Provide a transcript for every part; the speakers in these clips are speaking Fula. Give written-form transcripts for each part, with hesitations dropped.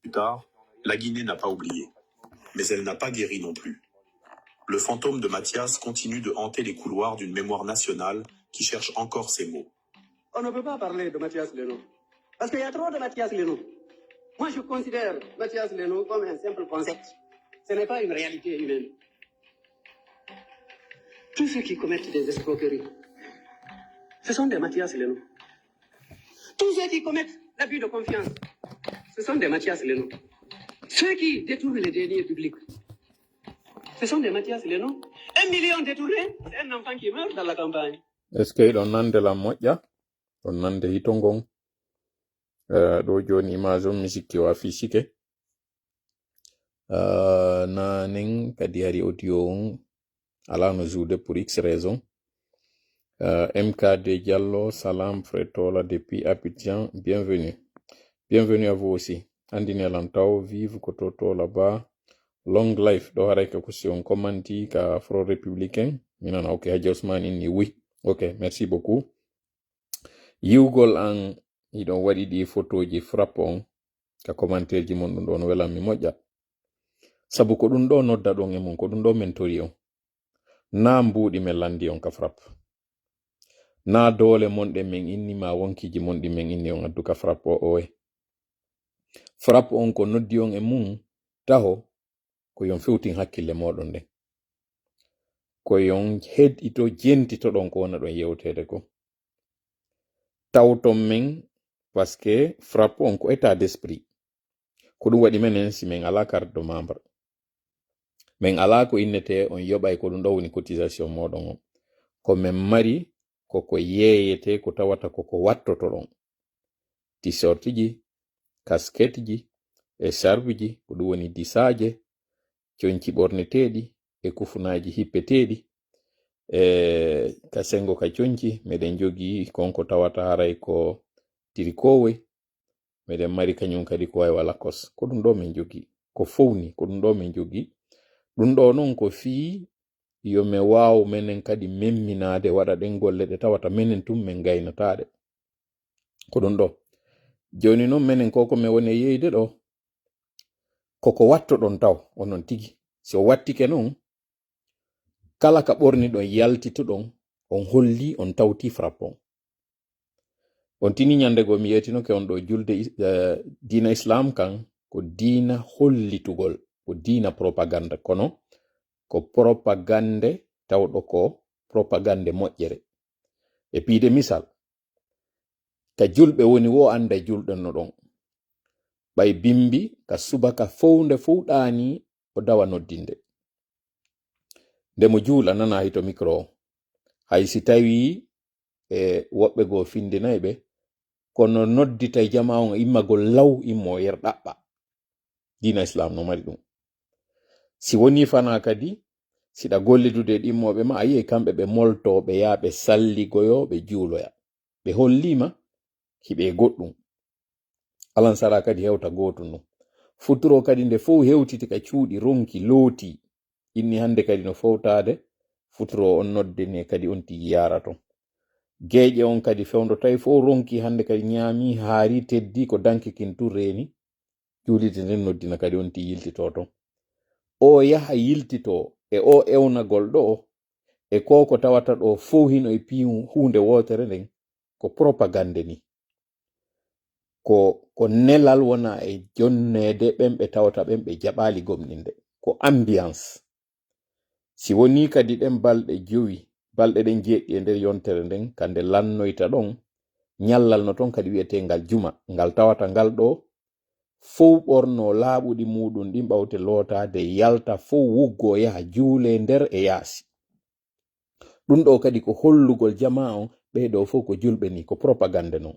Plus tard, la Guinée n'a pas oublié. Mais elle n'a pas guéri non plus. Le fantôme de Mathias continue de hanter les couloirs d'une mémoire nationale qui cherche encore ses mots. On ne peut pas parler de Mathias Leno, parce qu'il y a trop de Mathias Leno. Moi, je considère Mathias Leno comme un simple concept. Ce n'est pas une réalité humaine. Tous ceux qui commettent des escroqueries, ce sont des Mathias Leno. Tous ceux qui commettent l'abus de confiance, ce sont des Mathias Leno. Ceux qui détournent les deniers publics, ce sont des Mathias Leno. 1 million détournés, c'est un enfant qui meurt dans la campagne. Est-ce que ɗon nande la moƴƴa ɗon nande hitongon ɗo joni image on mi sikki wa fisike nanen kadi hari audio on ala no joude pour x raison. MKD Diallo, salam Fretola depuis Abidjan, bienvenue à vous aussi. Andine Lantao, vive Kototo là-bas, long life. Do haraka question commenti ka Afro républicain. Minana ok Hadji Ousmane inni oui. Ok, merci beaucoup. Yugol an idon wadi di photoji frappon ka commentaire ji mon don wela mi moƴƴa. Sabu ko ɗum ɗo nodda ɗon e mon ko ɗum ɗo mentori on. Na mbuɗi men landi on ka frappe. Na dole monɗe men inni ma wonkiji monɗi men inni on addu ka frappe o e. Frappe on ko noddi on e mum taho ko yon fewtin hakkille moɗon nden. Ko yon heɗito jentito ɗon ko wona ɗon yewtede ko. Tawton men parce que frappe on ko état d'esprit. Ko ɗum waɗi menen si men ala carte de membre. Men ala ko innete on yoɓay ko ɗum ɗo woni cotisation moɗon on. Ko men mari koko yeyete ko tawata koko wattoto ɗon. T-shirt ji, casquette ji, e sarbe ji, ko ɗum woni disaje, conci ɓorneteɗi, e kufunaji hippeteɗi, kasengo ka conci, meɗen jogi konko tawata haray ko tirikowe, meɗen mari kañum kadi ko way wala kos. Ko ɗum ɗo men jogi, ko fowni, ko ɗum ɗo men jogi. Ɗum ɗo non ko fii yo me waaw menen kadi memminade waɗa ɗen golle ɗe tawata menen tum men gaynataɗe. Ko ɗum ɗo. Joni noon menen koko me woni yeyde ɗo, koko watto ɗon taw onon tigi. Si o wattike noon, kala ka ɓorni ɗon yaltito ɗon, on holli on tawti frappon. On tini nyande go mi yetino ke on ɗo julde dina islam kan ko dina hollitugol, ko dina propaganda kono ko propagande tawɗo ko propagande moƴƴere. E piide misal ka julɓe woni wo anda julɗen no ɗon ɓay bimbi ka subaka fownde fuɗani o dawa noddinde nde mo juula nana hito micro o hay si tawi woɓɓe go findinayi ɓe kono noddita jama on immagol law immo yer ɗaɓɓa. Dina islam no mari ɗum. Si woni fana kadi siɗa gollidude ɗimmoɓe ma a yi'e kamɓe ɓe molto ɓe yaa ɓe salligoyo ɓe juuloya ɓe hollima hiɓe goɗɗum. Alansara kadi hewta goto no futuro kadi nde fof hewtiti ka cuuɗi ronki looti inni hande kadi no fowtade futuro on noddene kadi on tigi yaraton. Geeƴe on kadi fewndo tawi fof ronki hande kadi ñaami haari teddi ko dankikin tur reni juulide nden noddina kadi on ti yiltito ton. O yaha yiltito e o ewnagol ɗo e ko tawata ɗo fof hino e pi hunde wotere nden ko propagande ni. Ko nelal wona e jonnede ɓemɓe tawata ɓemɓe jaɓali gomninde ko ambiance. Si woni kadi ɗen balɗe jowi balɗe ɗen jeeɗɗi e nder yontere nden kande lannoyta ɗon nyallal no ton kadi wi'etengal juma ngal tawata ngal ɗo fof ɓorno laaɓuɗi muɗum ɗin ɓawte lootade yalta fof wuggo yaha juule nder e yaasi. Ɗum ɗo kadi ko hollugol jama on ɓeɗo fof ko julɓe ni ko propagande non.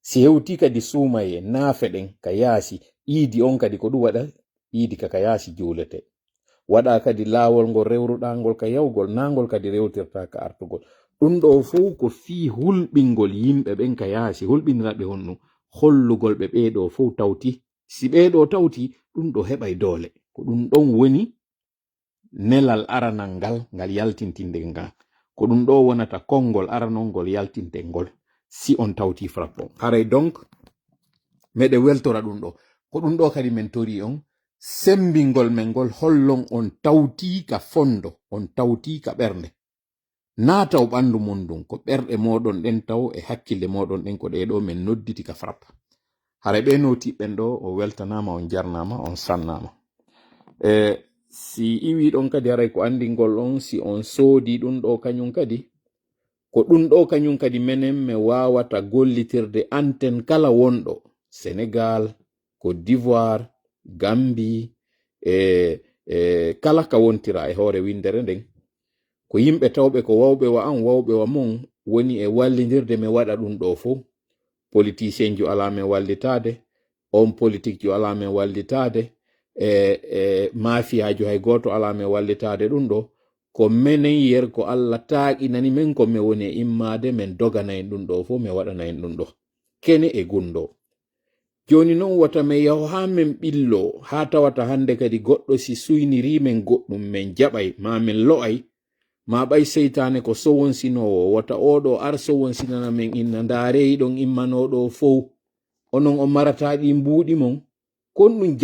Si hewti kadi suumaye naafe ɗen ka yaasi iidi on kadi ko ɗum waɗa iidi ka yaasi juulete waɗa kadi laawol ngol rewruɗa ngol ka yawgol nangol kadi rewtirta ka artugol. Ɗum ɗo fof ko fii hulɓingol yimɓe ɓen ka yaasi hulɓiniraɓe honno hollugol ɓe ɓeɗo fof tawti. Si ɓeɗo tawti ɗum ɗo heɓay doole ko ɗum ɗon woni nelal aranal ngal yaltintinde ngal ko ɗum ɗo wonata konngol aranol ngol yaltinte ngol si on tawti frappe on. Haray donc meɗe weltora ɗum ɗo ko ɗum ɗo kadi men tori on sembingol men ngol hollon on tawti ka fondo on tawti ka ɓernde na taw ɓandu mum ɗum ko ɓerɗe moɗon ɗen taw e hakkille moɗon ɗen ko ɗeɗo men nodditi ka frap hare ɓe notiɓɓen ɗo o weltanama on jarnama on sannama si iwi ɗon kadi haray ko andingol on si on soodi ɗum ɗo kañum kadi ko ɗum ɗo kañum kadi menen mi wawata gollitirde antenne kala wonɗo Sénégal, Côte d'Ivoire, Gambie kala ka wontira e hoore windere nden ko yimɓe tawɓe ko wawɓe wa an wawɓe wa mon woni e wallidirde mi waɗa ɗum ɗo fo politicien jo ala men wallitade on politique jo ala men wallitade mafiyajo hay goto ala men wallitade ɗum ɗo ko menen yer ko Allah taaqinani men ko mi woni e immade men doganayin ɗum ɗo fo mi waɗanayin ɗum ɗo kene e gundo joni noon wata men yaho ha men ɓillo ha tawata hande kadi goɗɗo si suyniri men goɗɗum men jaɓay ma men lo'ay ma ɓay seytane ko sowonsinowo wata oɗo ar sowonsinana men inna ndareyi ɗon immanoɗo fow onon o marata ɗi mbuuɗi mon kon ɗum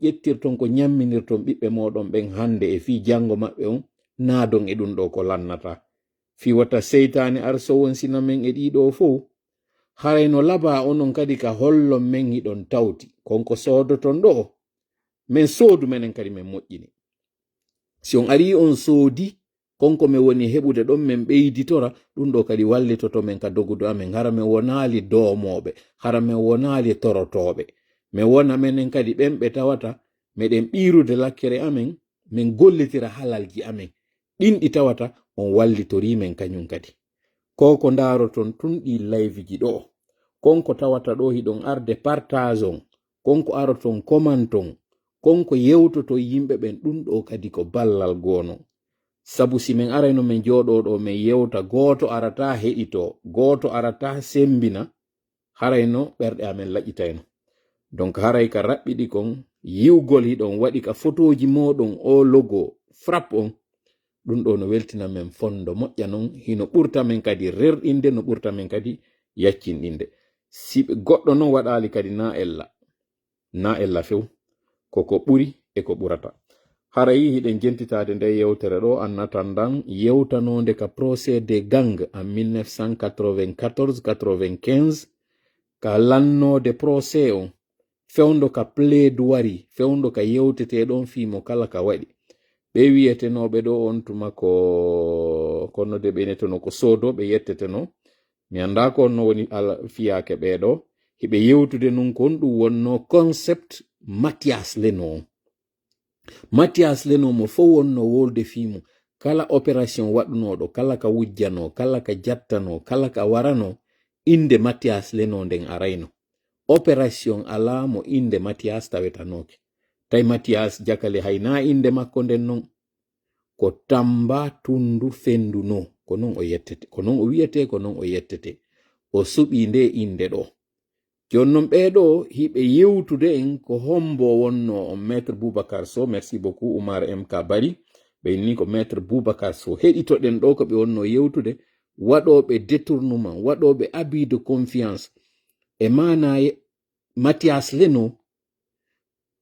ƴettirton ko ñamminirton ɓiɓɓe moɗon ɓen hande e fi jango maɓɓe on naadon e ɗum ɗo ko lannata fi wata seytane ar sowonsina men e ɗiɗo fow haray no laba onon kadi ka hollon men hiɗon tawti konko soodoton ɗo men soodu menen kadi men moƴƴini si on ari on soodi konko mi woni heɓude ɗon men ɓeyditora ɗum ɗo kadi wallitoto men ka dogudu amen hara min wonali doomoɓe hara min wonali torotoɓe mi wona menen kadi ɓen ɓe tawata meɗen ɓirude lakkere amen min gollitira halalji amen ɗin ɗi tawata on wallitori men kañum kadi ko ndaroton tun ɗi live ji ɗo konko tawata ɗo hiɗon arde partage on konko aroton commenton konko yewtoto yimɓe ɓen ɗum ɗo kadi ko ballal gono sabu si min arayno min joɗo ɗo min yewta goto arata heɗito goto arata sembina harayno ɓerɗe amen laƴitayno donc haray ka raɓɓiɗi kon yiwgol hiɗon waɗi ka photoji moɗon o logo frap on ɗum ɗo no weltina men fondo moƴƴa non hino ɓurta men kadi rerɗinde no ɓurta men kadi yaccinɗinde si goɗɗo non waɗali kadi na ella few koko ɓuri e ko ɓurata haray hiɗen jentitade nde yewtere ɗo annatandan yewtanode ka procès de gang en 1994-95 ka lannode procès on fewndo ka plaidoirie fewndo ka yewteteɗon fimo kala ka waɗi ɓe wiyetenoɓe ɗo on tuma kono de ɓe netono ko soodoɓe yetteteno mi anda ko no woni fiyake ɓeɗo hiɓe yewtude nun kon ɗum wonno concept Mathias Leno mo fo wonno wolde fimu kala opération waɗunoɗo kala ka wujjano kala ka jattano kala ka warano inde Mathias Leno nden arayno opération ala mo inde Mathias tawetanoke tay Mathias jakale hayna inde makko nden non ko Tamba Tundu Fenduno ko non o yettete ko non o wiyete ko non o yettete o suɓi nde inde ɗo jonnon ɓeɗo hiɓe yewtude en ko hombo wonno on maître Boubacar Sow merci beaucoup Oumar MK Bari ɓe ni ko maître Boubacar Sow heɗitoɗen ɗo ko ɓe wonno yewtude waɗoɓe détournement waɗoɓe abus de confiance e manaye Mathias Leno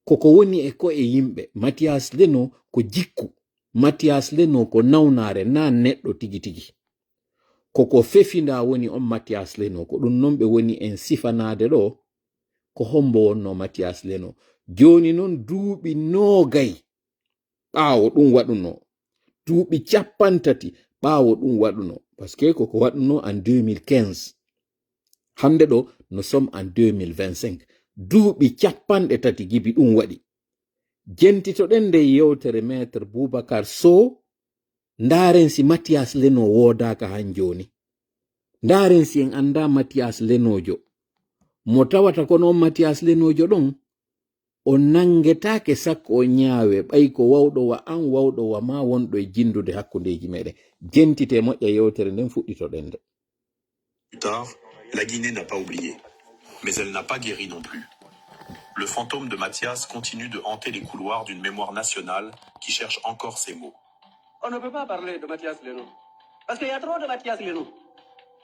koko woni e ko e yimɓe Mathias Leno ko jikku Mathias Leno ko nawnare na neɗɗo tigi tigi koko fefinda woni on Mathias Leno ko ɗum non ɓe woni en sifanade ɗo ko hombo wonno Mathias Leno joni non duuɓi nogay ɓaawo ɗum waɗuno duuɓi 30 ɓaawo ɗum waɗuno par ce que koko waɗuno en 2015 hande ɗo nous sommes en 2025 duuɓi 30 gibi ɗum waɗi jentitoɗen nde yewtere maître Boubacar Sow ndaren si Mathias Leno wodaka han joni ndaren si en anda Mathias Lenojo mo tawata ko non Mathias Lenojo ɗon o nangetake sakko o ñaawe ɓay ko wawɗo wa an wawɗo wa ma wonɗo e jindude hakkundeji meɗen jentite moƴƴa yewtere nden fuɗɗitoɗen nde. Plus tard, la Guinée n'a pas oublié, mais elle n'a pas guéri non plus. Le fantôme de Mathias continue de hanter les couloirs d'une mémoire nationale qui cherche encore ses mots. On ne peut pas parler de Mathias Leno. Parce qu'il y a trop de Mathias Leno.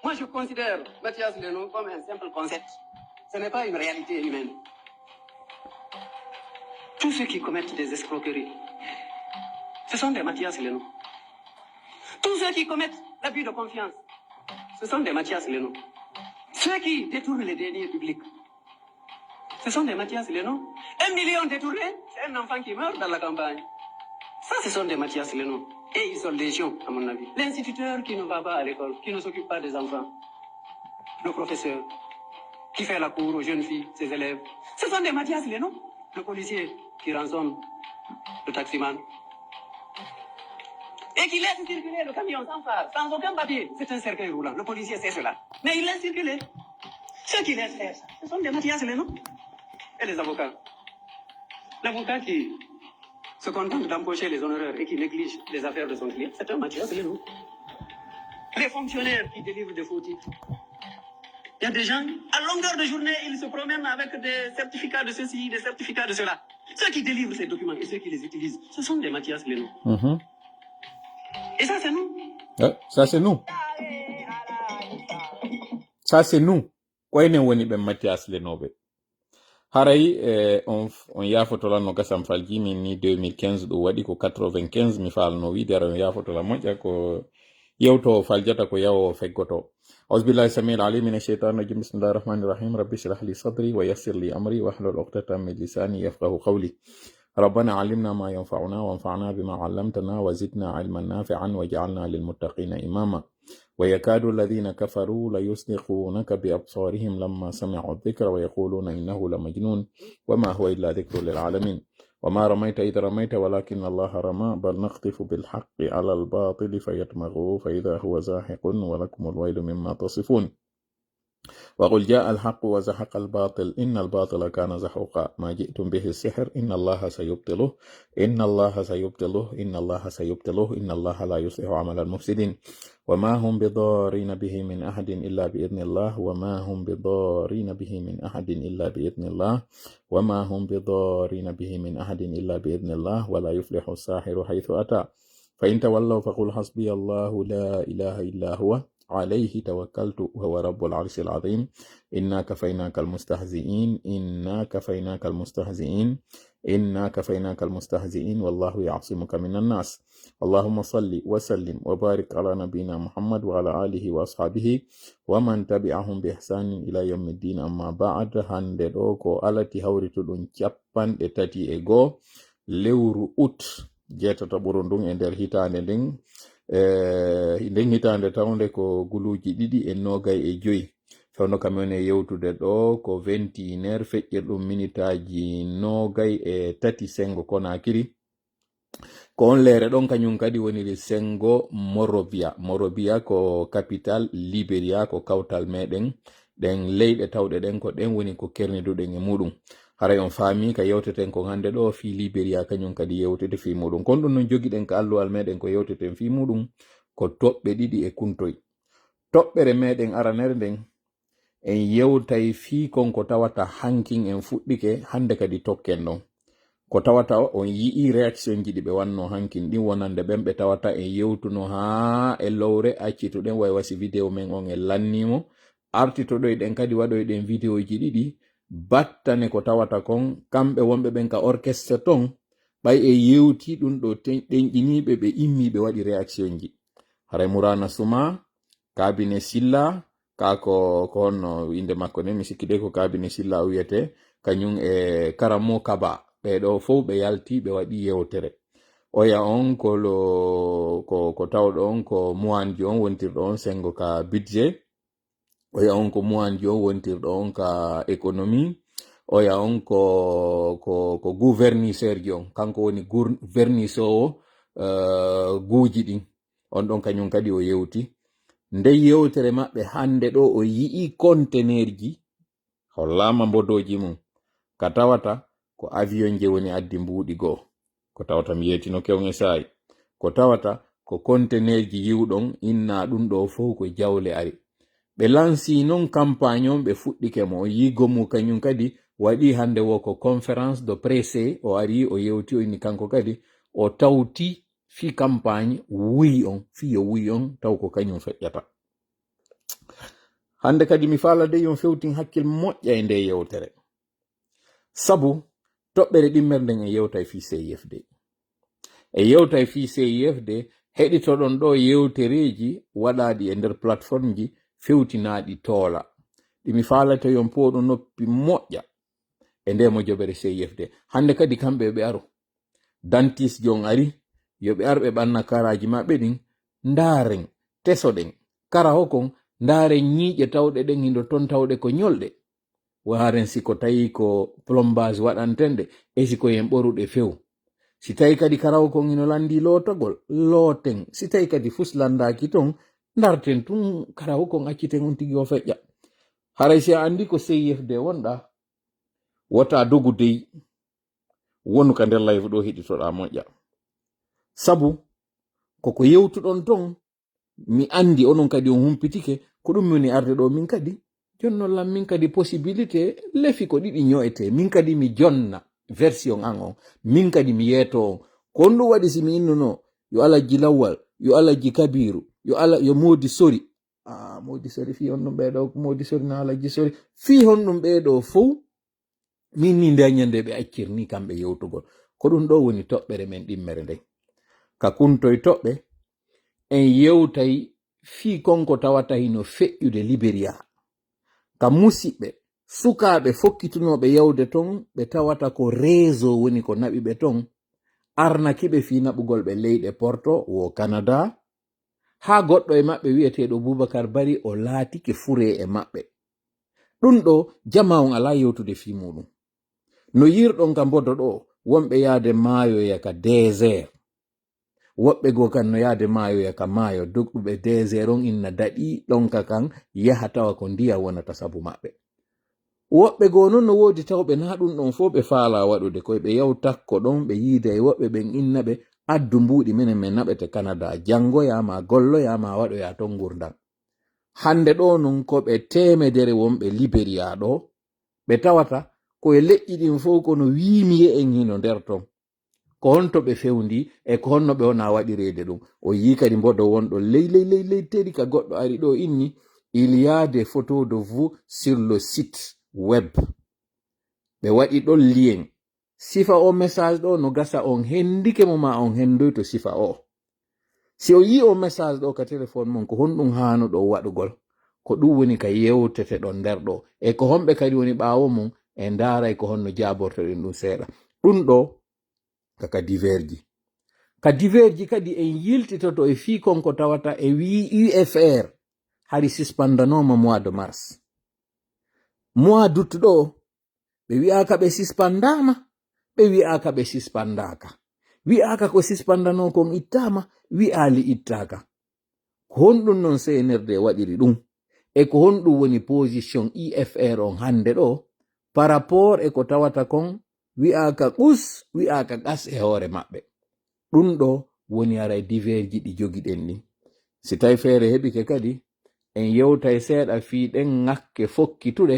Moi, je considère Mathias Leno comme un simple concept. Ce n'est pas une réalité humaine. Tous ceux qui commettent des escroqueries, ce sont des Mathias Leno. Tous ceux qui commettent l'abus de confiance, ce sont des Mathias Leno. Ceux qui détournent les deniers publics, ce sont des Mathias Leno. 1 million détournés, c'est un enfant qui meurt dans la campagne. Ça, ce sont des Mathias Leno. Et ils sont légion, à mon avis. L'instituteur qui ne va pas à l'école, qui ne s'occupe pas des enfants. Le professeur qui fait la cour aux jeunes filles, ses élèves. Ce sont des Mathias Leno. Le policier qui rançonne le taximan. Et qui laisse circuler le camion sans phare, sans aucun papier. C'est un cercueil roulant. Le policier sait cela. Mais il laisse circuler. Ceux qui laissent faire ça, ce sont des Mathias Leno. Et les avocats. L'avocat qui se contente d'empocher les honoraires et qui néglige les affaires de son client, c'est un Mathias Leno. Les fonctionnaires qui délivrent des faux titres. Il y a des gens, à longueur de journée, ils se promènent avec des certificats de ceci, des certificats de cela. Ceux qui délivrent ces documents et ceux qui les utilisent, ce sont des Mathias Leno. Et ça, c'est nous. Ça, c'est nous. Ça, c'est nous. Quoi ne woni be Mathias Lenobe. Haray on yafotola no gasam falji min ni 2015 do wadi ko 95 mi falno wi dara on yafotola moƴƴa ko yewto faljata ko yawo feggoto. Auzubillahi samil alim min ash-shaytanir rajim. Bismillahir rahmanir rahim. Rabbi shrah li sadri wa yassir li amri wahlul 'uqdatam min lisani yafqahu qawli. ربنا علمنا ما ينفعنا وانفعنا بما علمتنا وزدنا علما نافعا واجعلنا للمتقين إماما ويكاد الذين كفروا ليزلقونك بأبصارهم لما سمعوا الذكر ويقولون إنه لمجنون وما هو إلا ذكر للعالمين وما رميت إذ رميت ولكن الله رمى بل نقذف بالحق على الباطل فيدمغه فإذا هو زاهق ولكم الويل مما تصفون وقل جاء الحق وزهق الباطل إن الباطل كان زهوقا ما جئتم به السحر إن الله سيبطله إن الله سيبطله إن الله سيبطله إن الله لا يصلح عمل المفسدين وما هم بضارين به من أحد إلا بإذن الله وما هم بضارين به من أحد إلا بإذن الله وما هم بضارين به من أحد إلا بإذن الله ولا يفلح الساحر حيث أتى فإن تولوا فقل حسبي الله لا إله إلا هو عليه توكلت وهو رب العرش العظيم إنا كفيناك المستهزئين إنا كفيناك المستهزئين إنا كفيناك المستهزئين والله يعصمك من الناس اللهم صل وسلم وبارك على نبينا محمد وعلى آله وأصحابه ومن تبعهم بإحسان إلى يوم الدين أما بعد هندوكو alati hawritudun cappanɗe tati e goo lewru ut jeetata ɓuro ndun e nder hitande nden nden hitande tawnde ko guluji 2.25 fewno kamen e yewtude ɗo ko 21h feƴƴirɗum minitaji 23 sengo Konakiri ko on leere ɗon kañum kadi woniri sengo Monrovia ko capital Liberia ko kawtal meɗen ɗen leyɗe tawɗe ɗen ko ɗen woni ko kerniduɗen e muɗum haray on faami ka yewteten ko hande ɗo fi Liberia kañum kadi yewtete fi muɗum kon ɗum non jogiɗen ka alluwal meɗen ko yewteten fi muɗum ko toɓɓe 2 e kuntoy toɓɓere meɗen aranere nden en yewtay fi konko tawata hankin en fuɗɗike hande kadi tokken ɗon ko tawata on yii réaction ji ɗi ɓe wanno hankin ɗin wonande ɓen ɓe tawata en yewtuno ha e lowre accituɗen way wasi vidéo men on en lannimo artitoɗoyɗen kadi waɗoyɗen vidéo ji ɗiɗi battane ko tawata kon kamɓe wonɓe ɓen ka orchestre ton ɓay e yewti ɗum ɗo ɗenƴiniɓe ɓe immi ɓe waɗi réaction ji haray Murana Suma Kabine Silla kako ko honno inde makko ne mi sikkide ko Kabine Silla o wiyete kañum e Karamo Kaba ɓeɗo fof ɓe yalti ɓe waɗi yewtere oya on ko tawɗo on ko Muanji on wontirɗo on sengo ka budget oya on ko Muanji on wontirɗo on ka économie oya on ko gouvernisseur ji on kanko woni gouvernisseur guuji ɗin on ɗon kañum kadi o yewti nde yewtere maɓɓe hande ɗo o yii conteneur ji hollama mbodoji mum ka tawata ko avion je woni addi mbuuɗi goo ko tawata mi yetino kewŋe saayi ko tawata ko conteneur ji yiwɗon inna ɗum ɗo fof ko jawle ari ɓe lansi non campagne on ɓe fuɗɗike mo o yigo mu kañum kadi waɗi hande wo ko conférence de presse o ari o yewti o inni kanko kadi o tawti fi campagne wuyi on fiyo wuyi on taw ko kañum feƴƴata hande kadi mi faala de yon fewtin hakkil moƴƴa e nde yewtere sabu toɓɓere ɗimmerden e yewta fi CIFD e yewta fi CIFD heɗitoɗon ɗo yewtereji waɗaɗi e nder plateforme ji fewtinaɗi toola ɗimi falata yon poɗo noppi moƴƴa e nde mo joɓere CIFD hande kadi kamɓe ɓe aro dantis jon ari yoɓe arɓe ɓanna karaji maɓɓe ɗin ndaren tesoɗen kara hokon ndaren ñiiƴe tawɗe ɗen hindo ton tawɗe ko ñolɗe waren siko tawi ko plombage waɗantenɗe e siko yen ɓoruɗe few si tawi kadi karawo kon hino landi lotogol looten si tawi kadi fuslandaki ton darten tun karawo kon acciten on tigi o feƴƴa haray si a andi ko CIFD wonɗa wota dogu dey wonu ka nder live ɗo heɗitoɗa moƴƴa sabu koko yewtuɗon ton mi andi onon kadi on humpitike ko ɗum woni arde ɗo min kadi jonnollam min kadi possibilité lefi ko ɗiɗi ño'ete min kadi mi jonna version an on min kadi mi yeeto on ko on ɗum waɗi simi innuno yo alaji lawwal yo alaji kabiru yo modi sori modi sori fi on ɗum ɓeɗo modi sori na alaji sori fi hon ɗum ɓeɗo fo min ni nde ñande ɓe accirni kamɓe yewtugol ko ɗum ɗo woni toɓɓere men ɗimmere nden ka kuntoye toɓɓe en yewtay fi konko tawata hino feƴƴude Liberia ka musidɓe sukaɓe fokkitunoɓe yawde ton ɓe tawata ko réseau woni ko naɓi ɓe ton arnakiɓe fi naɓugol ɓe leyɗe Porto wo Canada ha goɗɗo e maɓɓe wiyeteɗo Boubacar Bari o laatike fure e maɓɓe ɗum ɗo jama on ala yewtude fi muɗum no yirɗon ka mbodo ɗo wonɓe yaade maayo yaka désert woɓɓe go kan no yaade maayo yaka maayo dogɗuɓe désert on inna daɗi ɗonka kan yaha tawa ko ndiya wonata sabu maɓɓe woɓɓe go noon no woodi tawɓe na ɗum ɗon fo ɓe faala waɗude koye ɓe yaw takko ɗon ɓe yiida e woɓɓe ɓen innaɓe addu mbuuɗi minen min naɓete Canada janngoyama golloyama waɗoya ton gurdam hande ɗo non ko ɓe temedere wonɓe Liberia ɗo ɓe tawata koye leƴƴi ɗin fof kono wiimiye en hino nder ton ko honto ɓe fewndi e ko honno ɓe wona waɗirede ɗum o yi kadi mbodo wonɗo ley teɗi ka goɗɗo ari ɗo inni il y a des photos de vous sur le site web ɓe waɗi ɗon lien sifa o message ɗo no gasa on hendike mo ma on hendoy to sifa o si o yi o message ɗo ka téléphone mon ko honɗum hanuɗo waɗugol ko ɗum woni ka yewtete ɗon nder ɗo e ko honɓe kadi woni ɓawo mum e ndaray ko honno jabortoɗen ɗum seeɗa ɗum ɗo kaka diverji kadi en yiltitoto e fi konko tawata e wi UFR hari suspendanoma mois de mars mois d'août ɗo ɓe wi'aka ɓe suspendama ɓe wi'aka ɓe suspendaka wi'aka ko suspendano kon ittama wi'ali ittaka ko honɗum non CNRD waɗiri ɗum e ko honɗum woni position UFR on hande ɗo par rapport e ko tawata kon wi'aka ɓus wi'aka gas e hoore maɓɓe ɗum ɗo woni aray diverji ɗi jogiɗen ɗin si tawi feere heɓike kadi en yewtay seeɗa fiiɗen ŋakke fokkituɗe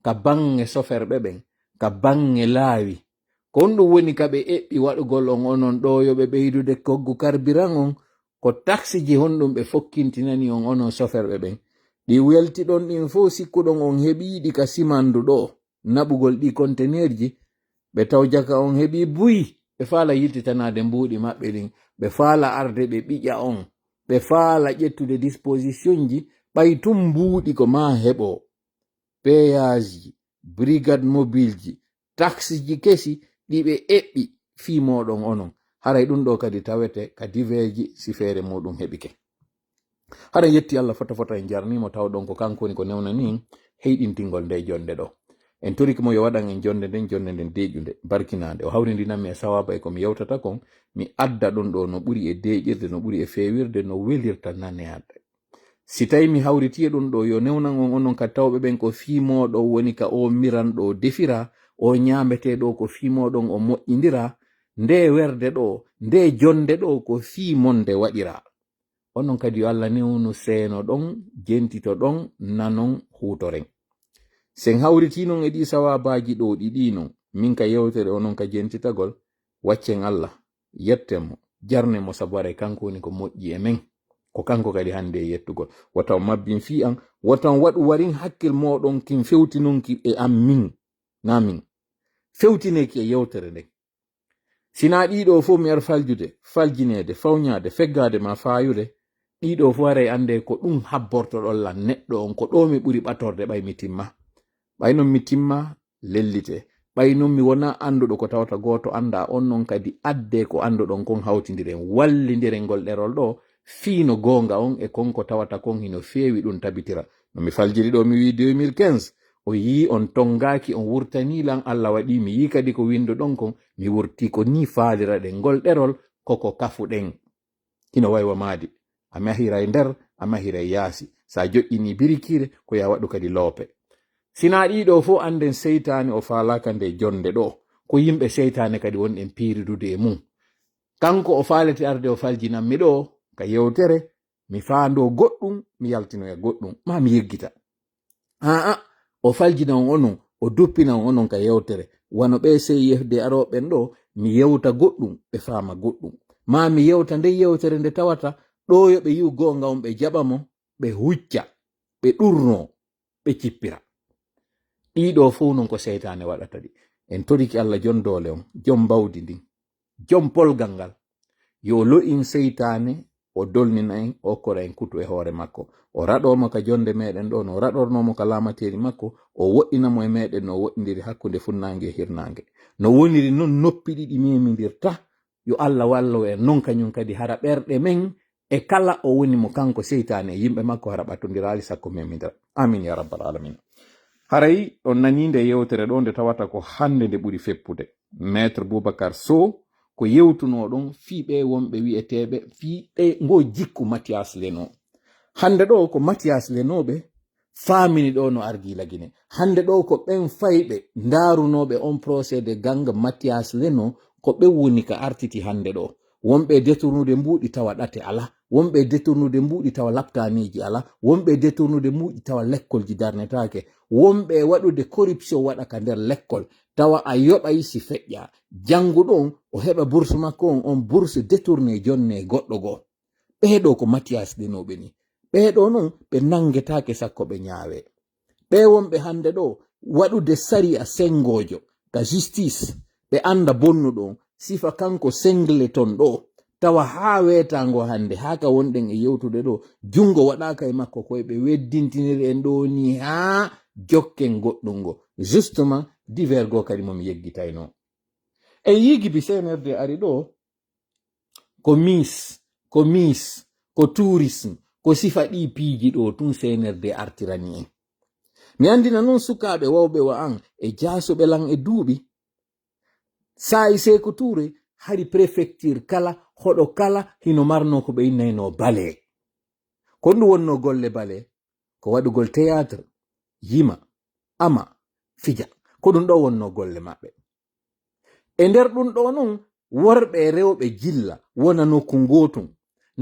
ka bange soferɓe ɓen ka bange laawi ko ɗum woni ka ɓe eɓɓi waɗugol on onon ɗo yoɓe ɓeydude koggu carburant on ko taxiji honɗum ɓe fokkintinani on onon soferɓe ɓen ɗi weltiɗon ɗin fof sikkuɗon on heɓiɗi ka simandu ɗo naɓugol ɗi conteneur ji ɓe taw jaka on heɓi buyi ɓe faala yiltitanade mbuuɗi maɓɓe ɗin ɓe faala arde ɓe ɓiƴa on ɓe faala ƴettude disposition ji ɓay tum mbuuɗi ko ma heɓo péage ji brigade mobile ji taxe ji kesi ɗi ɓe eɓɓi fi moɗon onon haray ɗum ɗo kadi tawete ka diverji si feere muɗum heɓike hara yetti Allah fota en jarnimo tawɗon ko kanko woni ko newnani heyɗintingol nde jonde ɗo en toriki mo yo waɗan en jonde nden deƴude barkinade o hawrindinanmi e sawaba e komi yewtata kon mi adda ɗum ɗo no ɓuri e deƴirde no ɓuri e fewirde no welirta naneyade si tawi mi hawriti e ɗum ɗo yo newnan on onon ka tawɓe ɓen ko fimoɗo woni ka o miran ɗo defira o ñamete ɗo ko fimoɗon o moƴƴidira nde werde ɗo nde jonde ɗo ko fimonde waɗira onon kadi yo Allah newnu seeno ɗon jentito ɗon nanon hutoren sen hawriti non e ɗi sawabaji ɗo ɗiɗi non min ka yewtere onon ka jentitagol waccen Allah yettemo jarnemo sabu aray kanko woni ko moƴƴi e men ko kanko kadi hande e yettugol wata o mabbin fi an wata waɗu warin hakkil moɗon kin fewtinonki e am min na min fewtineki e yewtere nden. Sina ɗiɗo fo mi ar faljude, faljinede, fawnyaade, feggade ma fayude, ɗiɗo fo waray ande ko ɗum habbortoɗon neɗɗo on ko ɗo mi ɓuri ɓatorde ɓay mi timma. ɓay non mi timma lellite. ɓay non mi wona anduɗo ko tawata goto anda on non kadi adde ko anduɗon kon hawtidiren wallidiren ngol ɗerol ɗo fiino gonga on e konko tawata kon hino feewi ɗum tabitira. No mi faljiri ɗo mi wi 2015 o yi on tongaki on wurtanilan Allah waɗi mi yi kadi ko windo ɗon kon mi wurti ko ni faalira ɗen ngol ɗerol koko kafuɗen hino waywa maadi a mahiray nder a mahiray yaasi sa joƴƴini birikire ko ya waɗu kadi loope. Sina ɗiɗo fo anden seytane o falaka nde jonde ɗo ko yimɓe seytane kadi wonɗen piiridude e mum. Kanko o falete arde o faljinanmi ɗo ka yewtere mi faando goɗɗum mi yaltinoya goɗɗum ma mi yeggita. O faljina on onon o duppina on onon ka yewtere wano ɓe sey yefde aroɓen ɗo mi yewta goɗɗum ɓe faama goɗɗum ma mi yewta nde yewtere nde tawata ɗo yo ɓe yiw gonga on ɓe jaɓa mo ɓe hucca ɓe ɗurno ɓe cippira. ɗiɗo fo non ko seytane waɗata ɗi. En toriki Allah jon dole on jon bawdi ndin jon polgal ngal yo lo'in seytane o dolnina en o kora en kutu e hoore makko o raɗomo ka jonde meɗen ɗo no raɗornomo ka lamateri makko o woɗɗinamo e meɗen no woɗɗidiri hakkunde funnange e hirnange no woniri non noppi ɗiɗi memidirta yo Allah wallo en non kañum kadi hara ɓerɗe men e kala o woni mo kanko seytane e yimɓe makko hara ɓattodirali sakko memidira. Amin ya rabbal alamin. haray on naninde yewtere ɗo nde tawata ko hande nde ɓuri feppude. Maître Boubacar Sow ko yewtunoɗon fiiɓe wonɓe wi'eteɓe fiiɗe ngo jikku Mathias Leno. Hande ɗo ko Mathias Lenoɓe famini ɗo no Ardila Guinée. Hande ɗo ko ɓen fayɓe ndarunoɓe on procédé ganga Mathias Leno ko ɓe woni ka artiti hande ɗo. Wonɓe détournude mbuɗi tawa ɗate ala, wonɓe détournude mbuɗi tawa laptaniji ala, wonɓe détournude mbuɗi tawa lekkolji darnetake, wonɓe waɗude corruption waɗa ka nder lekkol tawa a yoɓay si feƴƴa janguɗo on o heɓa bourse makko on bourse détourné jonne goɗɗo goo. ɓeɗo ko Mathias Lenoɓe ni ɓeɗo non ɓe nangetake sakko ɓe ñaawe. ɓe wonɓe hande ɗo waɗude sariya sengojo ka justice ɓe anda bonnuɗo sifa kanko sengleton ɗo tawa ha wetango hande haka wonɗen e yewtude ɗo jungo waɗaka e makko koye ɓe weddintiniri en ɗo ni ha jokken goɗɗum ngo justement divers go kadi momi yeggitayno. En yigibi CNRD ari ɗo ko mis ko tourisme ko sifa ɗi piiji ɗo tun CNRD artirani en. Mi andina noon sukaɓe wawɓe wa an e jasuɓe lan e duuɓi Saay Sékou Touré hari préfecture kala hoɗo kala hino marno ko ɓe innayno bale ko ndu wonno golle bale ko waɗugol théâtre yima ama fija ko ɗum ɗo wonno golle maɓɓe. E nder ɗum ɗo non worɓe rewɓe jilla wona nokku ngotum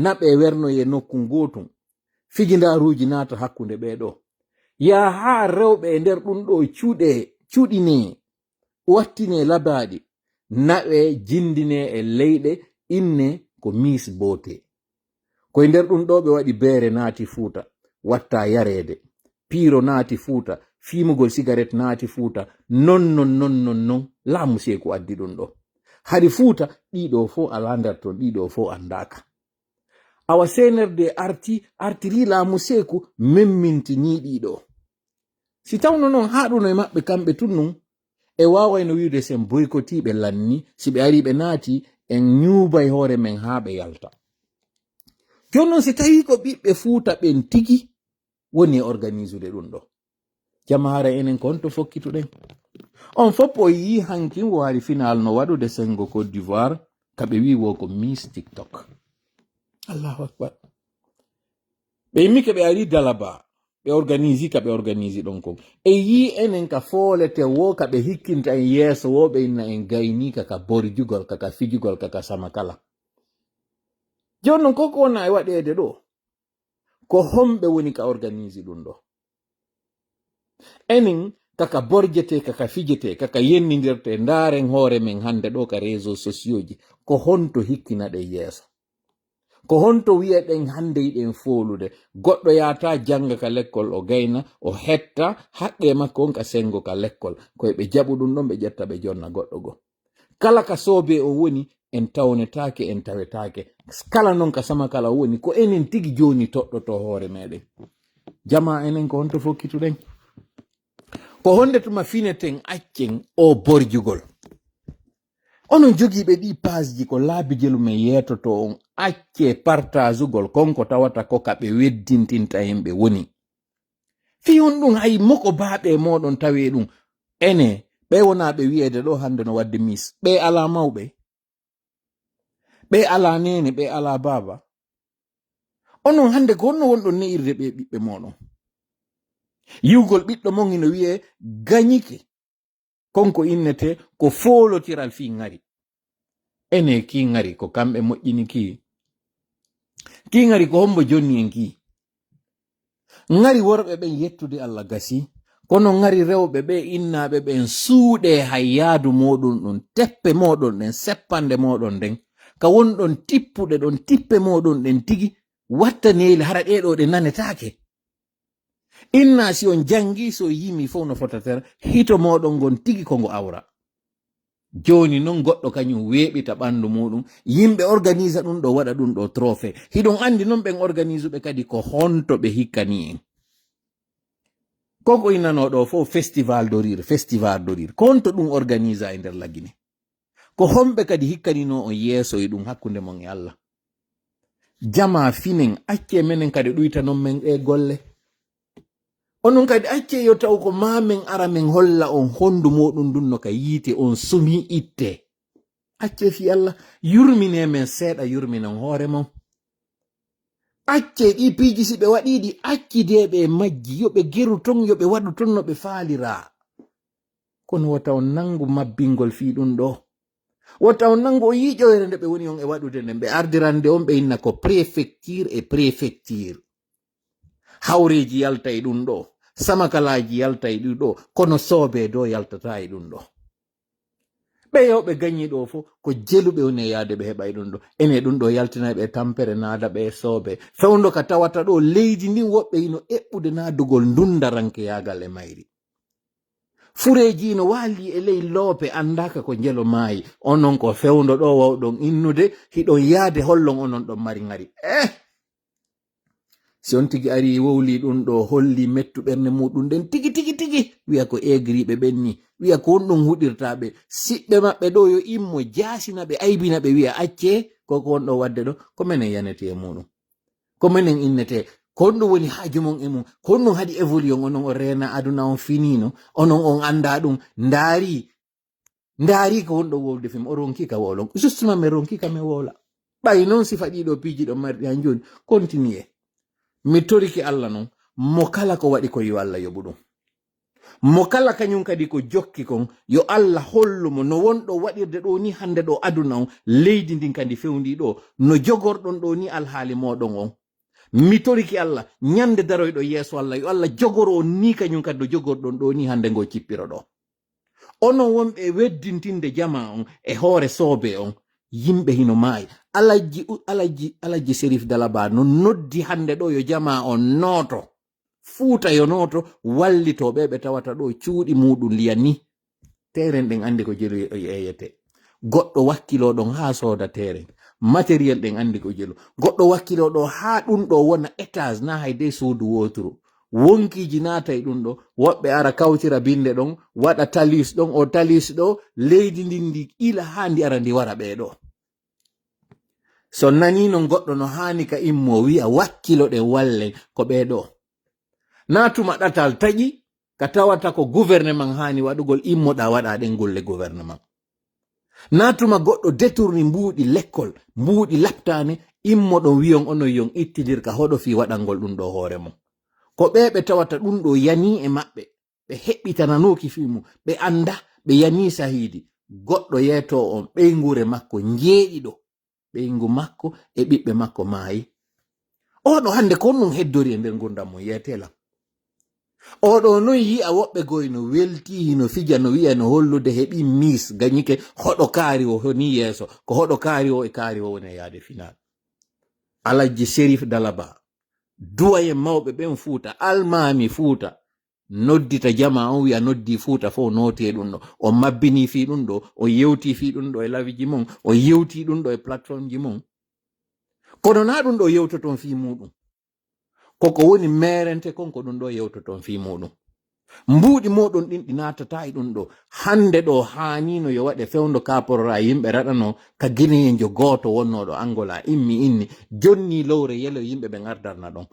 naɓe wernoye nokku ngotum fijindaruji nata hakkunde ɓeɗo ya ha rewɓe e nder ɗum ɗo cuɗine wattine labaɗi naɓe jindine e leyɗe inne ko Miss Beauté. Koye nder ɗum ɗo ɓe waɗi beere naati Fuuta watta yarede, piiro naati Fuuta, fimugol cigarette naati Fuuta, non laamu Sékou addi ɗum ɗo. Hari Fuuta ɗiɗo fo ala nder ton, ɗiɗo fo andaka. Awa CNRD artiri laamu Sékou memmintini ɗiɗo. Si tawno noon haɗuno e maɓɓe kamɓe tunnum e wawayno wiide sen boykotiɓe lanni si ɓe ari ɓe naati en ñuubay hoore men ha ɓe yalta. Joni noon si tawi ko ɓiɓɓe Fuuta ɓen tigi woni e organiseude ɗum ɗo jamahara enen kon to fokkituɗen on fof o yi hanki waari final no waɗude sengo Côte d'Ivoire kaɓe wi wo ko Miss TikTok. Allahu akbar. ɓe yimmi ke ɓe ari Dalaba ɓe organisi ka ɓe organisi ɗon kon e yi enen ka foolete wo ka ɓe hikkinta en yeeso wo ɓe inna en gaynika ka borjugol kaka fijugol kaka sama kala. Joni noon koko wona e waɗede ɗo ko homɓe woni ka organisi ɗum ɗo enen kaka borjete kaka fijete kaka yennidirte ndaren hoore men hande ɗo ka réseau sociaux ji ko honto hikkina ɗe yeeso ko honto wiyeɗen hande yiɗen folude goɗɗo yata janga ka lekkol o gayna o hetta haqqe makko on ka sengo ka lekkol koye ɓe jaɓu ɗum ɗon ɓe ƴetta ɓe jonna goɗɗo go kala ka sobe o woni en tawnetake en tawetake kala non ka sama kala woni ko enen tigi joni toɗɗoto hoore meɗen jama enen ko honto fokkituɗen ko honde tuma fineten accen o borjugol onon jogiiɓe ɗi pasji ko laabi jelumen yetoto on acce partagugol konko tawata ko ka ɓe weddintinta himɓe woni fi on ɗum hay moko baaɓe moɗon tawe ɗum ene ɓe wona ɓe wi'ede ɗo hande no wadde mis ɓe ala mawɓe ɓe ala nene ɓe ala baba onon hande ko honno wonɗon ne'irde ɓe ɓiɓɓe moɗon yiwgol ɓiɗɗo mon ino wi'e gañike konko innete ko folotiral fi ngari ene ki ngari ko kamɓe moƴƴini ki ngari ko hombo jonni en ki ngari worɓe ɓen yettude Allah gasi kono ngari rewɓe ɓe innaɓe ɓen suuɗe hayyadu moɗon ɗon teppe moɗon ɗen seppande moɗon nden ka wonɗon tippuɗe ɗon tippe moɗon ɗen tigi wattaneli hara ɗeɗo ɗe nanetake inna si on jangi so yimi fof no fotatere hito moɗon ngon tigi kongo awra joni non goɗɗo kañum weeɓita ɓandu muɗum yimɓe organise ɗum ɗo waɗa ɗum ɗo trophée hiɗon andi non ɓen organise ɓe kadi ko honto ɓe hikkani en koko innanoɗo fof festival dorir ko honto ɗum organise e nder lagine ko homɓe kadi hikkanino on yeeso e ɗum hakkunde mon e Allah jama finen acce menen kadi ɗuytanon men e golle onon kadi acce yo taw ko mamen ara men holla on hondu moɗum ɗum no ka yiite on sumi itte acce fi Allah yurmine men seeɗa yurminan hoore mon acce ɗi piiji si ɓe waɗiɗi accideɓe majji yoɓe geru ton yoɓe waɗu ton no ɓe faalira kono wata on nangu mabbingol fi ɗum ɗo wata on nangu o yiƴoyre nde ɓe woni on e waɗude nden ɓe ardirande on ɓe inna ko préfecture e préfecture hawreji yalta e ɗum ɗo samakalaji yalta e ɗum ɗo kono soobe do yaltata e ɗum ɗo ɓe yewɓe gañi ɗo fo ko jeluɓe woni yaade ɓe heɓa e ɗum ɗo ene ɗum ɗo yaltina ɓe tampere naada ɓe soobe fewndo ka tawata ɗo leydi ndin woɓɓe ino eɓɓude naadugol ndundaranke yagal e mayri fureji no waali e ley loope andaka ko jelo maayi onon ko fewndo ɗo wawɗon innude hiɗon yaade hollon onon ɗon mari ngari si on tigi ari wowli ɗum ɗo holli mettu ɓernde muɗum nden tigi wiya ko egriɓe ɓenni wiya ko honɗum huɗirtaɓe siɓɓe maɓɓe ɗo yo immo jasina ɓe aybina ɓe wiya acce koko wonɗo wadde ɗo ko minen yanete e muɗum ko minen innete ko honɗum woni haaju mon e mum ko honɗum haɗi évolution onon o rena aduna on finino onon on anda ɗum ndaari ko wonɗo wowde fim o ronki ka wolon justement mi ronki ka mi wola ɓay noon sifa ɗiɗo piiji ɗo marɗi han joni continue mi toriki Allah non mo kala ko waɗi ko yo Allah yoɓu ɗum mo kala kañum kadi ko jokki kon yo Allah hollumo no wonɗo waɗirde ɗo ni hande ɗo aduna on leydi ndin kadi fewndi ɗo no jogorɗon ɗo ni alhaali moɗon on mi toriki Allah ñande daroyɗo yeeso Allah yo Allah jogoro on ni kañum kadi no jogorɗon ɗo ni hande ngo cippiro ɗo onon wonɓe weddintinde jama on e hoore soobe on yimɓe hino maayi alaji Sérif Dalaba no noddi hande ɗo yo jama on nooto fuuta yo nooto wallitoɓe ɓe tawata ɗo cuuɗi muɗum liyan ni teren ɗen andi ko jelu eyete goɗɗo wakkiloɗon ha sooda teren matériel ɗen andi ko jelu goɗɗo wakkiloɗo ha ɗum ɗo wona étage na hayde suudu woturu wonkiji naata e ɗum ɗo woɓɓe ara kawtira binde ɗon waɗa talis ɗon o talis ɗo leydi ndindi ila ha ndi ara ndi wara ɓeɗo so nani non goɗɗo no hani ka immo wi'a wakkilo ɗe wallen ko ɓeɗo natuma ɗatal taƴi ka tawata ko gouvernement hani waɗugol immoɗa waɗa ɗen golle gouvernement natuma goɗɗo détourni mbuuɗi lekkol mbuuɗi laptane immoɗon wiyon onon yon ittidir ka hoɗo fi waɗangol ɗum ɗo hoore mum ko ɓe tawata ɗum ɗo yani e maɓɓe ɓe heɓɓitananoki fimu ɓe anda ɓe yani sahidi goɗɗo yeeto on ɓeygure makko jeeɗiɗo ɓeygu makko e ɓiɓɓe makko maayi oɗo hande ko ɗum heddori e nder gurdam mum yeetela oɗo non yi'a woɓɓe goy no welti no fija no wi'a no hollude heɓi mis gañike hoɗo kaari o honi yeeso ko hoɗo kaari o e kaari o woni yaade final Alaji Sheriff Dalaba duwaye mawɓe ɓen Fuuta almami Fuuta noddita jama on wi'a noddi Fuuta fo note ɗum ɗo o mabbini fi ɗum ɗo o yewti fi ɗum ɗo e lawiji mon o yewti ɗum ɗo e plateforme ji mon kono na ɗum ɗo yewtoton fi muɗum koko woni merente kon ko ɗum ɗo yewtoton fi muɗum mbuuɗi moɗon ɗin ɗi natata e ɗum ɗo hande ɗo hanino yo waɗe fewndo kaporora yimɓe raɗano ka guineyejo goto wonnoɗo Angola immi inni jonni lowre yelo yimɓe ɓe gardarna ɗon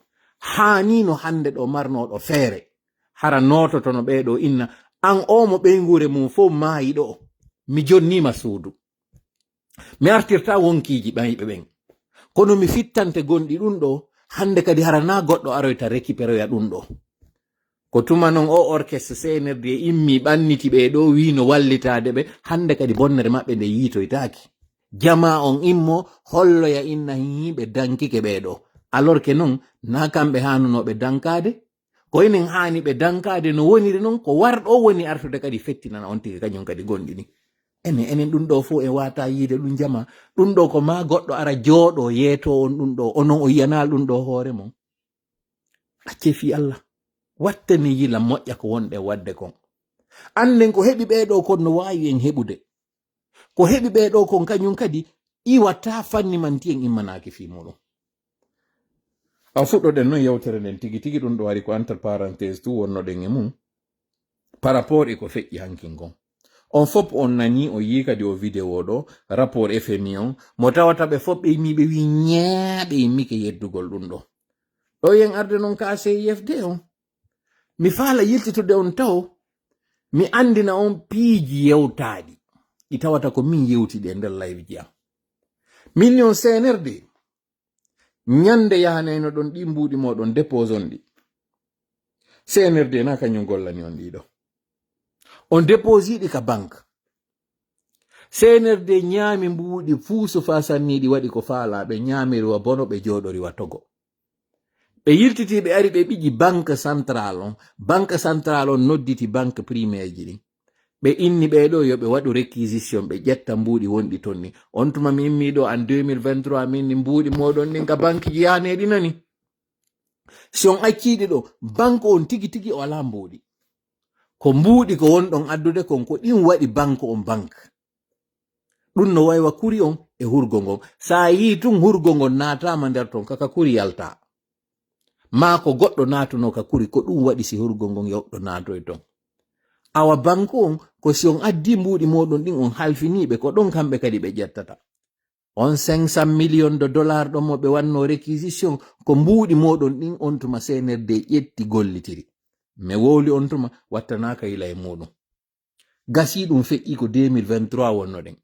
hanino hande ɗo marnoɗo feere hara nototono ɓeɗo inna an omo ɓeygure mum fo maayi ɗo mi jonnima suudu mi artirta wonkiji ɓayɓe ɓen kono mi fittante gonɗi ɗum ɗo hande kadi hara na goɗɗo aroyta récupéroya ɗum ɗo ko tuma non o orchestre CNRD immi ɓanniti ɓe ɗo wino wallitade ɓe hande kadi bonnere maɓɓe nde yitoytaki jama on immo holloya inna yimɓe dankike ɓe ɗo alors que non na kamɓe hanunoɓe dankade ko enen hani ɓe dankade no woniri non ko warɗo woni artude kadi fettinana on tigi kañum kadi gonɗini enen ɗum ɗo fo e wata yiide ɗum jama ɗum ɗo ko ma goɗɗo ara jooɗo yeeto on ɗum ɗo onon o yiyanal ɗum ɗo hoore mon acce fi Allah wattani yila moƴƴa ko wonɗe wadde kon anden ko heɓi ɓeɗo kon no wawi en heɓude ko heɓi ɓeɗo kon kañum kadi iwata fanni manti en immanaki fi muɗum a fuɗɗoɗen noon yewtere nden tigi tigi ɗum ɗo wari ko entre parenthèse tu wonnoɗen e mum par rapport e ko feƴƴi hankin gon on fop on nani o yi kadi o vidéo ɗo rapport FMI on mo tawata ɓe fop ɓe yimmiɓe wi ñaaɓe yimmike yeddugol ɗum ɗo ɗo yen arde noon ka CIFD on mi faala yiltitude on taw mi andina on piiji yewtaɗi ɗi tawata ko min yewtiɗi e nder live ji am min on CNRD ñande yahaneno ɗon ɗi mbuɗi moɗon dépose on ɗi CNRD na kañum gollani on ɗiɗo on dépose yiɗi ka banque CNRD ñaami mbuɗi fuu so fa sanniɗi waɗi ko faalaɓe ñaamiriwa bono ɓe jooɗoriwa togo ɓe yiltiti ɓe ari ɓe ɓiji banque central on nodditi banque primaire ji ɗin ɓe inni ɓeɗo yo ɓe waɗu réquisition ɓe ƴetta mbuɗi wonɗi ton ni on tuma mi immiɗo en 2023 min ni mbuɗi moɗon ɗin ka banque ji yaneɗi nani si on acciɗi ɗo banque on tigi tigi o ala mbuɗi ko mbuɗi ko wonɗon addude kon ko ɗin waɗi banque on banque ɗum no waywa kuri on e hurgo ngon sa yi tun hurgo ngon natama nder ton kaka kuri yalta ma ko goɗɗo natuno ka kuri ko ɗum waɗi si hurgo ngon yoɗɗo nato e ton awa banque on ko si on addi mbuɗi moɗon ɗin on halfiniɓe ko ɗon kamɓe kadi ɓe ƴettata on 500 millions de dollars ɗon mo ɓe wanno réquisition ko mbuɗi moɗon ɗin on tuma CNRD ƴetti gollitiri mi wowli on tuma wattanaka yila e muɗum gasi ɗum feƴƴi ko 2023 wonno ɗen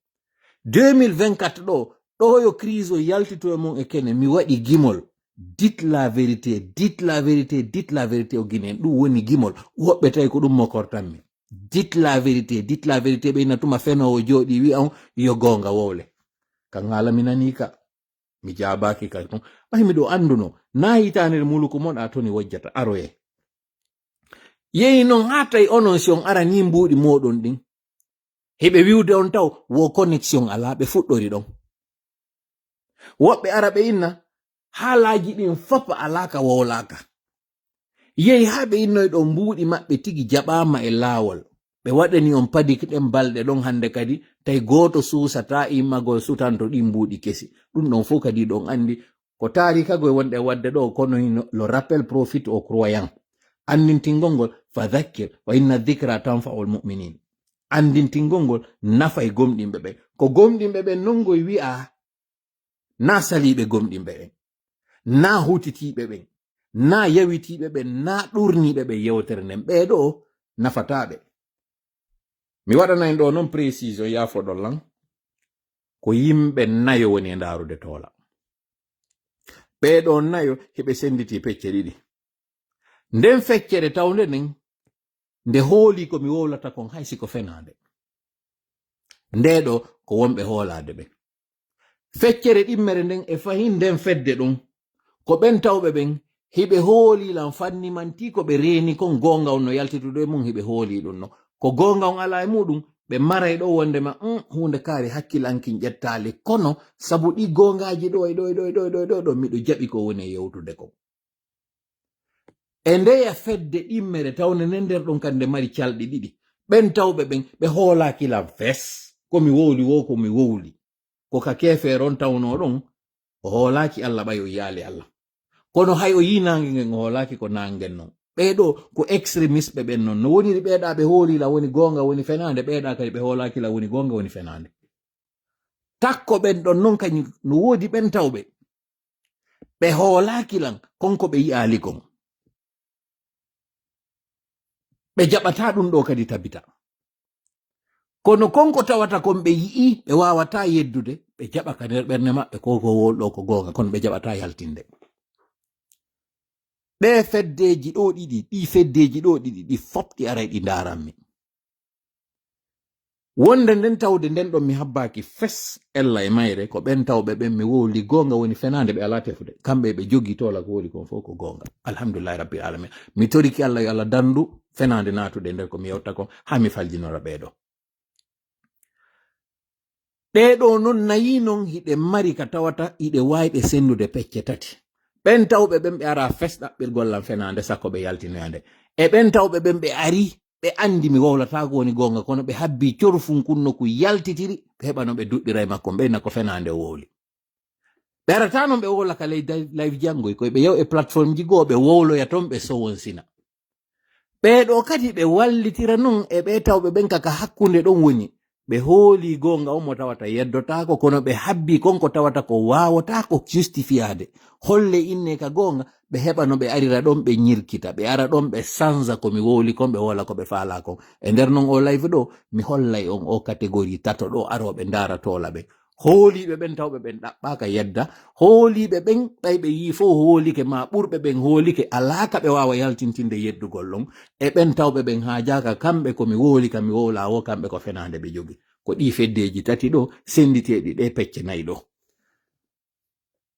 2024 ɗo yo crise o yaltito e mon e kene mi waɗi gimol dites la vérité o guinéen ɗum woni gimol woɓɓe tawi ko ɗum mokortanmi dites la vérité ɓe ina tuma fenowo jooɗi wi on yo gonga wowle kan haala mi nani ka mi jabaki ka ton ɓaymi ɗo anduno na hitanere muluko mon a toni wojjata aroye yeyi noon ha tawi onon si on ara ni mbuɗi moɗon ɗin heɓe wiwde on taw wo connexion ala ɓe fuɗɗori ɗon woɓɓe ara ɓe inna haalaji ɗin fopa alaka wowlaka yehi ha ɓe innoy ɗo mbuɗi maɓɓe tigi jaɓama e laawol ɓe waɗani on padik ɗen balɗe ɗon hande kadi tawi goto suusata immagol sutanto ɗi mbuɗi kesi ɗum ɗon fof kadi ɗon andi ko taarikagoye wonɗe wadde ɗo kono lo rappel profite au croyant andintingol ngol fadhakkir wa inna dhikra tanfa'ul mu'minin andintingol ngol nafa e gomɗinɓe ɓe ko gomɗinɓe ɓe nongoy wi'a na saliɓe gomɗinɓe ɓen na hutitiɓe ɓen na yawitiɓe ɓen na ɗurniɓe ɓe yewtere nden ɓeɗo nafataɓe mi waɗanayi ɗo noon précision yafoɗollan ko yimɓe nayo woni e ndarude toola ɓeɗo nayo heɓe senditi pecce ɗiɗi nden feccere tawde nden nde hooli komi wowlata kon hay siko fenade ndeɗo ko wonɓe hoolade ɓen feccere ɗimmere nden e fahin nden fedde ɗum ko ɓen tawɓe ɓen hiɓe hoolilan fanni manti ko ɓe reeni kon gonga on no yaltitude mum hiɓe hooli ɗum no ko gonga on ala e muɗum ɓe maray ɗo wondema hunde kaari hakkilankin ƴettali kono sabu ɗi gongaji ɗo e ɗo miɗo jaɓi ko woni e yewtude ko e ndeya fedde immere tawne ne nder ɗon kande mari calɗi ɗiɗi ɓen tawɓe ɓen ɓe hoolakilam fes komi wowli wo komi wowli ko ka keferon tawno ɗon o hoolaki Allah ɓay o yaali Allah kono hay o yi nange ngen o hoolaki ko nangen non ɓeɗo ko extrémiste ɓen non no woniri ɓeeɗa ɓe hoolila woni gonga woni fenande ɓeeɗa kadi ɓe hoolakila woni gonga woni fenande takko ɓen ɗon non kañum no woodi ɓen tawɓe ɓe hoolakilan konko ɓe yi'ali kon ɓe jaɓata ɗum ɗo kadi tabita kono konko tawata kon ɓe yi'i ɓe wawata yeddude ɓe jaɓa ka nder ɓernde maɓɓe ko wolɗo ko gonga kono ɓe jaɓata yaltinde ɗe feddeji ɗo ɗiɗi ɗi fopti aray ɗi ndaranmi wonde nden tawde nden ɗon mi habbaki fes ella e mayre ko ɓen tawɓe ɓen mi wowli gonga woni fenande ɓe ala tefude kamɓe ɓe jogi tola ko woni kon fof ko gonga alhamdulillahi rabbil alamin mi toriki Allah yo Allah dandu fenande natude nder ko mi yewta ko ha mi faljinora ɓeɗo ɗeɗo non nayi non hiɗe mari ka tawata hiɗe wayɓe sendude pecce tati ɓen tawɓe ɓen ɓe ara fes ɗaɓɓirgollam fenande sakko ɓe yaltinoyande e ɓen tawɓe ɓen ɓe ari ɓe andi mi wowlata ko woni gonga kono ɓe habbi corfun kunno ku yaltitiri ɓe heɓa no ɓe duɗɗira e makko ɓeyna ko fenande wowli ɓe arata noon ɓe wowla ka live jangoy koye ɓe yew e plateforme ji goo ɓe wowloya toon ɓe sowon sina ɓeɗo kadi ɓe wallitira non e ɓe tawɓe ɓen kaka hakkunde ɗon woni ɓe hooli gonga on mo tawata yeddotako kono ɓe habbi konko tawata ko wawata ko justifiade holle inne ka gonga ɓe heɓa no ɓe arira ɗon ɓe ñirkita ɓe ara ɗon ɓe sanza komi wowli kon ɓe wola ko ɓe faala kon e nder non o live ɗo mi hollay on o catégorie tato ɗo aroɓe ndara tola ɓe hooliɓe ɓen tawɓe ɓen ɗaɓɓaka yedda hooliɓe ɓen ɓayɓe yi fo hoolike ma ɓurɓe ɓen hoolike alaka ɓe wawa yaltintinde yeddugol ɗon e ɓen tawɓe ɓen haajaka kamɓe komi wooli ka mi wowla wo kamɓe ko fenande ɓe jogi ko ɗi feddeji tati ɗo senditeɗi ɗe pecce nayi ɗo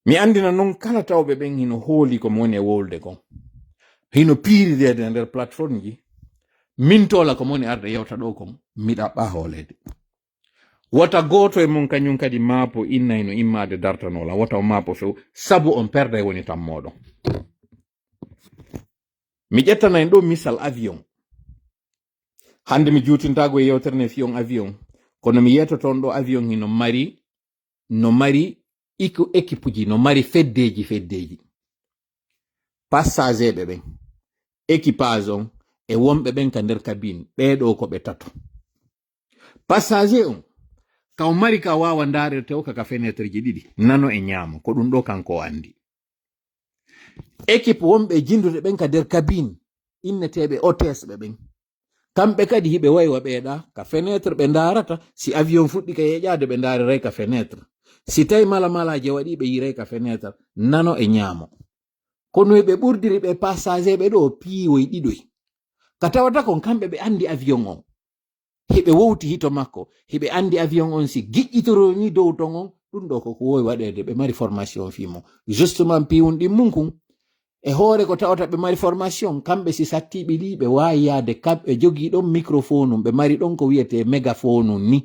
mi andina non kala tawɓe ɓen hino hooli komi woni e wowlde kon hino piiridede nder plateforme ji min tola ko moni arde yewta ɗo kon mi ɗaɓɓa hoolede wota goto e mon kañum kadi maapo innayno immade dartanola wota o maapo few sabu on perde woni tan moɗon mi ƴettanayi ɗo misal avion hande mi juutintago e yewtere nde fiyon avion kono mi yetoton ɗo avion hino mari équipe ji no mari feddeji passager ɓe ɓen équipage on e wonɓe ɓen ka nder cabine ɓeɗo ko ɓe tato passager on kaw mari ka wawa ndarete o kaka fenêtre ji ɗiɗi nano e ñaamo ko ɗum ɗo kanko andi équipe wonɓe jindude ɓen ka nder cabine inneteɓe hôtesse ɓe ɓen kamɓe kadi hiɓe waywa ɓeeɗa ka fenêtre ɓe ndarata si avion fuɗɗi ka yeƴade ɓe ndareray ka fenêtre si tawi malaje waɗi ɓe yiray ka fenêtre nano e ñaamo kono ɓe ɓurdiri ɓe passager ɓe ɗo piiwoy ɗiɗoy ka tawata kon kamɓe ɓe andi avion on hiɓe wowti hito makko hiɓe andi avion on si giƴƴitoroni dow ton on ɗum ɗo koko wowi waɗede ɓe mari formation fimo justement piwun ɗin mum kum e hoore ko tawata ɓe mari formation kamɓe si sattiɓe ɗi ɓe wawi yaade kamɓe jogii ɗon microphone ɓe mari ɗon ko wiyete mégaphone ni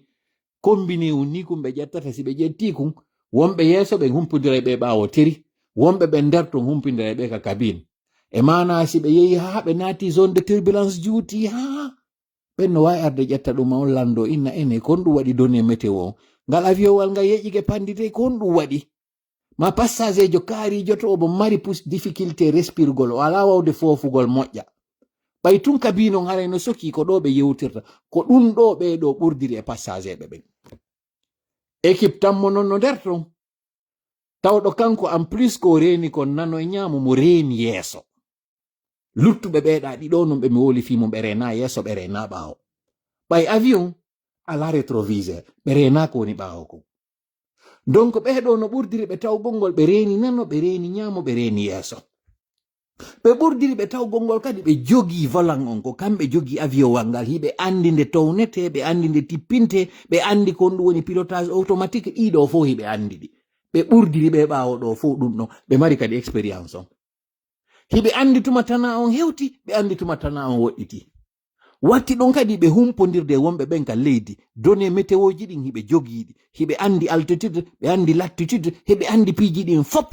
combine ni kum ɓe ƴettata si ɓe ƴetti kum wonɓe yeeso ɓe humpodira ɓe ɓawo tiri wonɓe ɓe nder ton humpidira ɓe ka cabine e mana si ɓe yehi ha ɓe naati zone de turbulence juuti ha ɓen no wawi arde ƴetta ɗum on lando inna ene kon ɗum waɗi donné météo on ngal avion wal ngal yeƴƴike pandite kon ɗum waɗi ma passager jo kaarijo to omo mari pus difficulté respirgol o ala wawde fofugol moƴƴa ɓay tun cabine on haray no soki ko ɗo ɓe yewtirta ko ɗum ɗo ɓeɗo ɓurdiri e passager ɓe ɓen équipe tammo non no nder ton tawɗo kanko en plus ko reeni kon nano e ñaamo mo reeni yeeso luttuɓe ɓeeɗa ɗiɗo non ɓe mi woli fimo ɓe rena yeeso ɓe rena ɓaawo ɓay avion ala rétroviseur ɓe rena ko woni ɓaawo ko donc ɓeɗo no ɓurdiri ɓe tawgol ngol ɓe reeni nano ɓe reeni ñaamo ɓe reeni yeeso ɓe ɓurdiri ɓe tawgol ngol kadi ɓe jogii volant on ko kamɓe jogii avion wal ngal hiɓe andi nde townete ɓe andi nde tippinte ɓe andi kon ɗum woni pilotage automatique ɗiɗo fof hiɓe andi ɗi ɓe ɓurdiri ɓe ɓaawo ɗo fof ɗum ɗon ɓe mari kadi expérience on hiɓe andi tuma tana on hewti ɓe andi tuma tana on woɗɗiti watti ɗon kadi ɓe humpodirde wonɓe ɓen ka leydi done météoji ɗin hiɓe jogiiɗi hiɓe andi altitude ɓe andi latitude heɓe andi piiji ɗin fop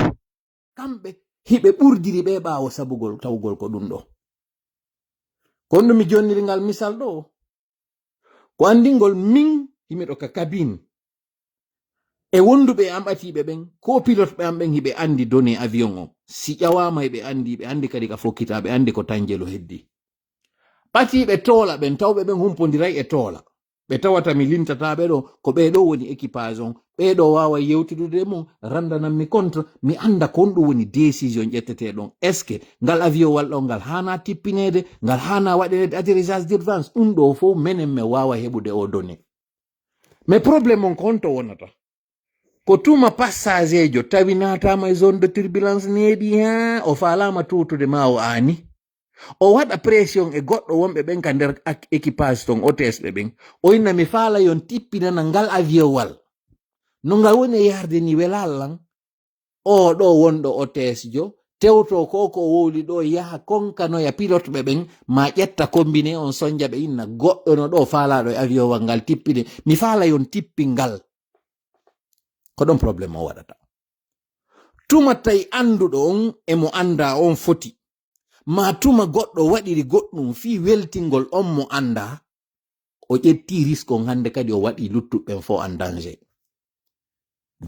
kamɓe hiɓe ɓurdiri ɓe ɓaawo sabugol tawgol ko ɗum ɗo kon ɗum mi jonniri ngal misal ɗo ko andingol min himiɗo ka cabine e wonduɓe am ɓatiɓe ɓen ko pilote ɓe am ɓen hiɓe andi done avion o si ƴawama ɓe andi kadi ka fokkita ɓe andi ko tanjelo heddi ɓatiɓe toola ɓen tawɓe ɓen humpodiray e toola ɓe tawata mi lintataɓe ɗo ko ɓeɗo woni équipage on ɓeɗo wawa yewtidude mum randanammi compte mi anda kon ɗum woni décision ƴetteteɗon est ce que ngal avion wal ɗo ngal hana tippinede ngal hana waɗenede atterrissage d'urgence ɗum ɗo fof menen mi wawa heɓude o donné mais probléme on ko honto wonata ko tuma passager jo tawi natama e zone de turbulence neeɗi ha o falama tutude ma o ani o waɗa pression e goɗɗo wonɓe ɓen ka nder équipage ton hôtesse ɓe ɓen o inna mi faala yon tippinana ngal avion wal no ngal woni e yarde ni welallan o ɗo wonɗo hôtesse jo tewto ko wowli ɗo yaha konkanoya pilote ɓe ɓen ma ƴetta combine on sonja ɓe inna goɗɗo no ɗo faalaɗo e avion wal ngal tippide mi faala yon tippi ngal ko ɗon probléme o waɗata tuma tawi anduɗo on emo anda on foti ma tuma goɗɗo waɗiri goɗɗum fi weltingol on mo anda o ƴetti risque on hande kadi o waɗi luttuɓɓen fo en danger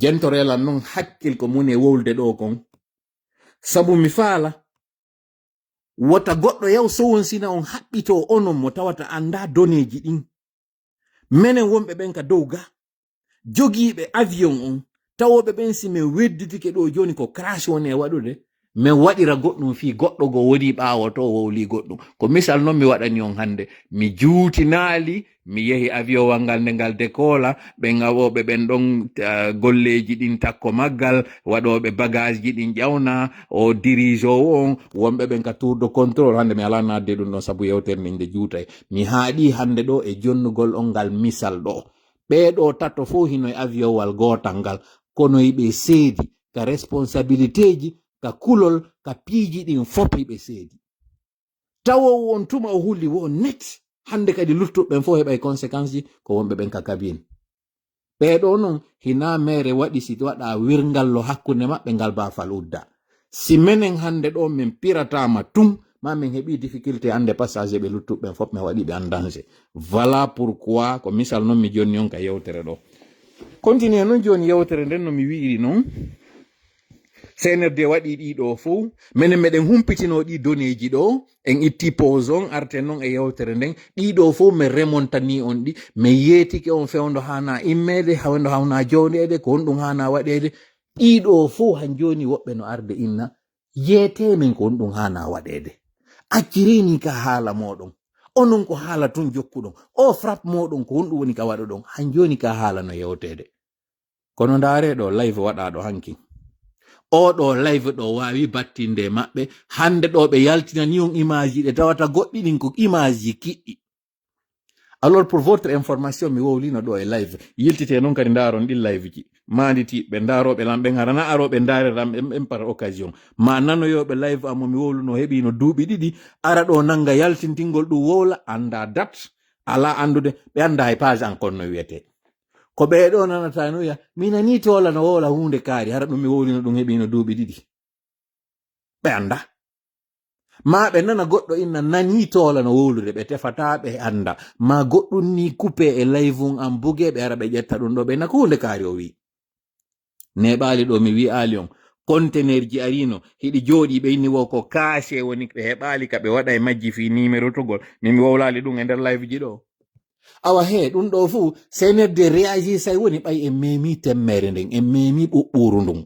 jentorelan noon hakkil ko mune wowlde ɗo kon sabu mi faala wota goɗɗo yaw sowonsina on haɓɓito onon mo tawata anda doneji ɗin menen wonɓe ɓen ka dow ga jogiiɓe avion on tawoɓe ɓen si min wedditike ɗo joni ko crash woni e waɗude min waɗira goɗɗum fi goɗɗo go woni ɓaawo to wowli goɗɗum ko misal noon mi waɗani on hande mi juutinaali mi yehi avion wal ngal nde ngal décola ɓen awoɓe ɓen ɗon golleji ɗin takko maggal waɗoɓe bagage ji ɗin ƴawna o dirige o on wonɓe ɓen ka tour de contrôle hande mi ala nadde ɗum ɗon saabu yewtere nde nde juutay mi haaɗi hande ɗo e jonnugol on ngal misal ɗo ɓeɗo tato fo hino e avion wal gotal ngal kono yiɓe seedi ka responsabilité ji ka kulol ka piiji ɗin fop hiɓe seedi tawowo on tuma o hulli wo net hande kadi luttuɓɓen fo heɓa conséquence ji ko wonɓe ɓen ka cabine ɓeɗo noon hina mere waɗi si waɗa wirngallo hakkunde maɓɓe ngal bafal udda si menen hande ɗo min piratama tum ma min heɓi difficulté hande passager ɓe luttuɓɓen fop mi waɗi ɓe en danger voilà pourquoi ko misal noon mi jonni on ka yewtere ɗo continue noon joni yewtere nden no mi wiiri noon CNRD waɗi ɗiɗo fo minen meɗen humpitino ɗi doneji ɗo en itti pause on arten noon e yewtere nden ɗiɗo fo min remontani on ɗi min yeetike on fewndo hana immede hawndo hawna jowɗede ko honɗum hana waɗede ɗiɗo fo han joni woɓɓe no arde inna yeetemin ko honɗum hana waɗede accirini ka haala moɗon onon ko haala tun jokkuɗon o frappe moɗon ko honɗum woni ka waɗuɗon han joni ka haala no yewtede kono ndaare ɗo live waɗaɗo hanki oɗo live ɗo wawi battinde maɓɓe hande ɗo ɓe yaltinani on image ji ɗe tawata goɗɗi ɗin ko image ji kiɗɗi alors pour votre information mi wowlino ɗo e live yiltite noon kadi ndaron ɗin live ji manditi ɓe ndaroɓe lam ɓen harana aroɓe ndareram ɓen par occasion ma nanoyoɓe live amo mi wowluno heɓino duuɓi ɗiɗi ara ɗo nanga yaltintingol ɗum wowla anda date ala andude ɓe anda e page an konno wiyete ko ɓeɗo nanata noya mi nani tola no wowla hunde kaari hara ɗum mi wowlino ɗum heɓino duuɓi ɗiɗi ɓe anda ma ɓe nana goɗɗo inna nani tola no wowlude ɓe tefata ɓe anda ma goɗɗum ni coupé e live un an bugue ɓe ara ɓe ƴetta ɗum ɗo ɓe nako hunde kaari o wi neɓali ɗo mi wi ali on conteneur ji arino hiɗi jooɗi ɓe inni wo ko caché woni ɓe heɓali ka ɓe waɗa e majji fi numéro togol min wowlali ɗum e nder live ji ɗo awa he ɗum ɗo fuu CNRD réagi say woni ɓay en memi temmere nden en memi ɓuɓɓuru ndun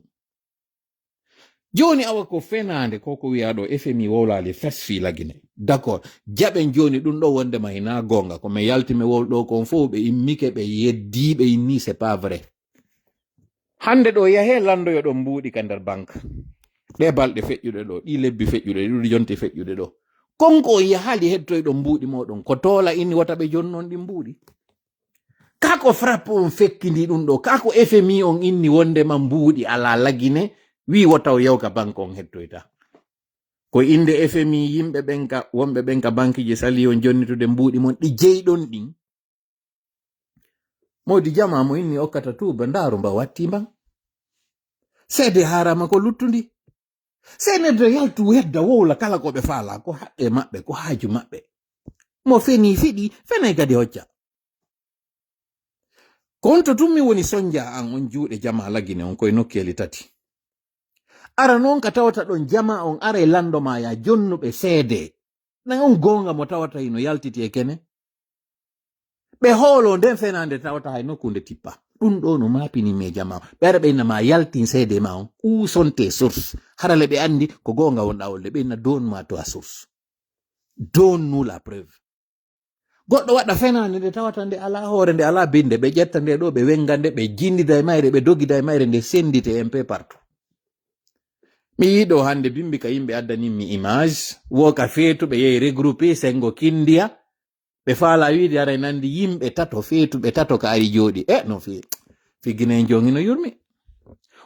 joni awa ko fenande koko wiyaɗo FMI wowlali fesfi lagine d' accord jaɓen joni ɗum ɗo wondema hina gonga komi yaltimi wowɗo kon fof ɓe immike ɓe yeddi ɓe inni c'est pas vrai hande ɗo yahe landoyo ɗon mbuuɗi ka nder banque ɗe balɗe feƴƴuɗe ɗo ɗi lebbi feƴƴuɗe ɗuɗi jonti feƴƴuɗe ɗo konko on yahali hettoyɗo mbuuɗi moɗon ko toola inni wata ɓe jonnon ɗi mbuuɗi kako frappe on fekkidi ɗum ɗo kako FMI on inni wondema mbuuɗi ala lagine wi wata o yewka banque on hettoyta ko inde FMI yimɓe ɓenka wonɓe ɓenka bankiji sali on jonnitude mbuuɗi mon ɗi jeyɗon ɗin modi jama mo inni okkata tuba ndaaru mba watti mban seede harama ko luttundi senedde yaltu wedda wowla kala ko ɓe faala ko haɓɓe maɓɓe ko haaju maɓɓe mo feni fiɗi fenay kadi hocca konto tummi woni sonja an on juuɗe jama lagine on koye nokkeli tati ara noon ka tawata ɗon jama on ara e landoma ya jonnuɓe seede na on gonga mo tawata hino yaltiti e kene ɓe hoolo nden fenande tawata hay nokkunde tippa ɗum ɗo no mapinime jama ɓe ara ɓeyna ma yaltin seede ma on usonte source harale ɓe andi ko gonga wonɗa olde ɓeyna donma to a source donnu la preuve goɗɗo waɗa fenande nde tawata nde ala hoore nde ala binde ɓe ƴetta nde ɗo ɓe wengande ɓe jindida e mayre ɓe dogida e mayre nde sendite en pe partout mi yiɗo hande bimbi ka yimɓe addaninmi image woka feetuɓe yehi regroupé sengo kindiya ɓe faala wiide ara nandi yimɓe tato feetuɓe tato ka ari jooɗi no fi Guinée jongi no yurmi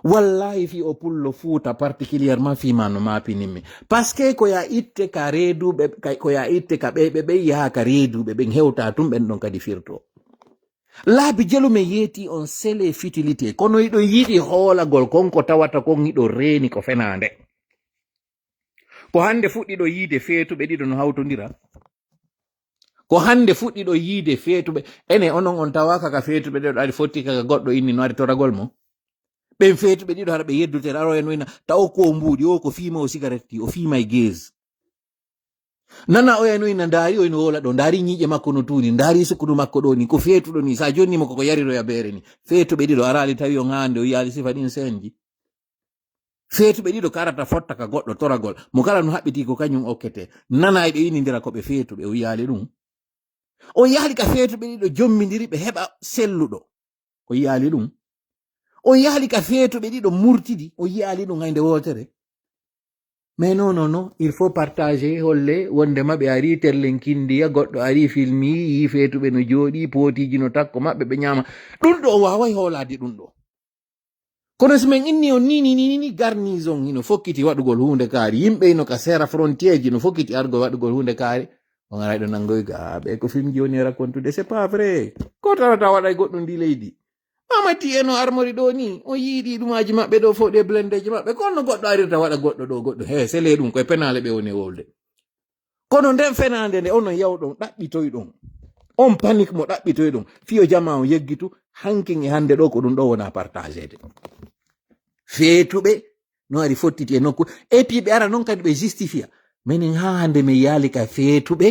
wallahi fi o pullo Fuuta particulièrement fima no mapininmi parce que ko ya itte ka reeduɓe ko ya itte ka ɓe ɓey yaha ka reeduɓe ɓen hewta tum ɓen ɗon kadi firto laabi jelume yeeti on sele futilité kono yiɗo yiɗi hoolagol konko tawata kon yiɗo reeni ko fenande ko hande fuɗɗiɗo yiide feetuɓe ɗiɗo no hawtodira ko hande fuɗɗiɗo yiide feetuɓe ene onon on tawaka ka feetuɓe ɗeɗo ari fotti kaka goɗɗo inni no ari toragol mo ɓen feetuɓe ɗiɗo hara ɓe yeddutere aro en wina taw ko mbuuɗi o ko fiima o cigarette o fiima e gaz nana o en wina ndaari o eno wola ɗo ndaari ñiiƴe makko no tuuni ndaari sukkudu makko ɗo ni ko feetuɗo ni sa jonnimo koko yariroya beere ni feetuɓe ɗiɗo araali tawi on hande o yiyaali sifa ɗin senji feetuɓe ɗiɗo karata fotta ka goɗɗo toragol mo kala no haɓɓiti ko kañum okkete nana ɓe inidira ko ɓe feetuɓe o yiyaali ɗum o yaali ka feetuɓe ɗiɗo jommidiri ɓe heɓa selluɗo o yiyaali ɗum o yaali ka feetuɓe ɗiɗo murtidi o yiyaali ɗum haynde wotere mais non il faut partager holle wonde maɓe ari terlen kindiya goɗɗo ari filmi yi feetuɓe no jooɗi pootiji no takko maɓɓe ɓe ñaama ɗum ɗo o wawai hoolade ɗum ɗo kono so men inni on nini garnison ino fokkiti waɗugol hunde kaari yimɓe ino ka sera frontiére ji no fokkiti argol waɗugol hunde kaari on aray ɗo nangoy ga ɓe ko film joni racontude c'est pas vrai ko tarata waɗa goɗɗum ndi leydi mamati eno armori ɗo ni o yiiɗi ɗumaji maɓɓe ɗo fof ɗe blendeji maɓɓe kono goɗɗo arirta waɗa goɗɗo ɗo goɗɗo he sele ɗum koye penale ɓe woni wolde kono nden fenande nde onon yawɗon ɗaɓɓitoyɗon on panique mo ɗaɓɓitoyɗon fiyo jama on yeggitu hankin e hande ɗo ko ɗum ɗo wona partagede feetuɓe no ari fottiti e nokku et puis ɓe ara noon kadi ɓe justifia minen ha hande min yaali ka feetuɓe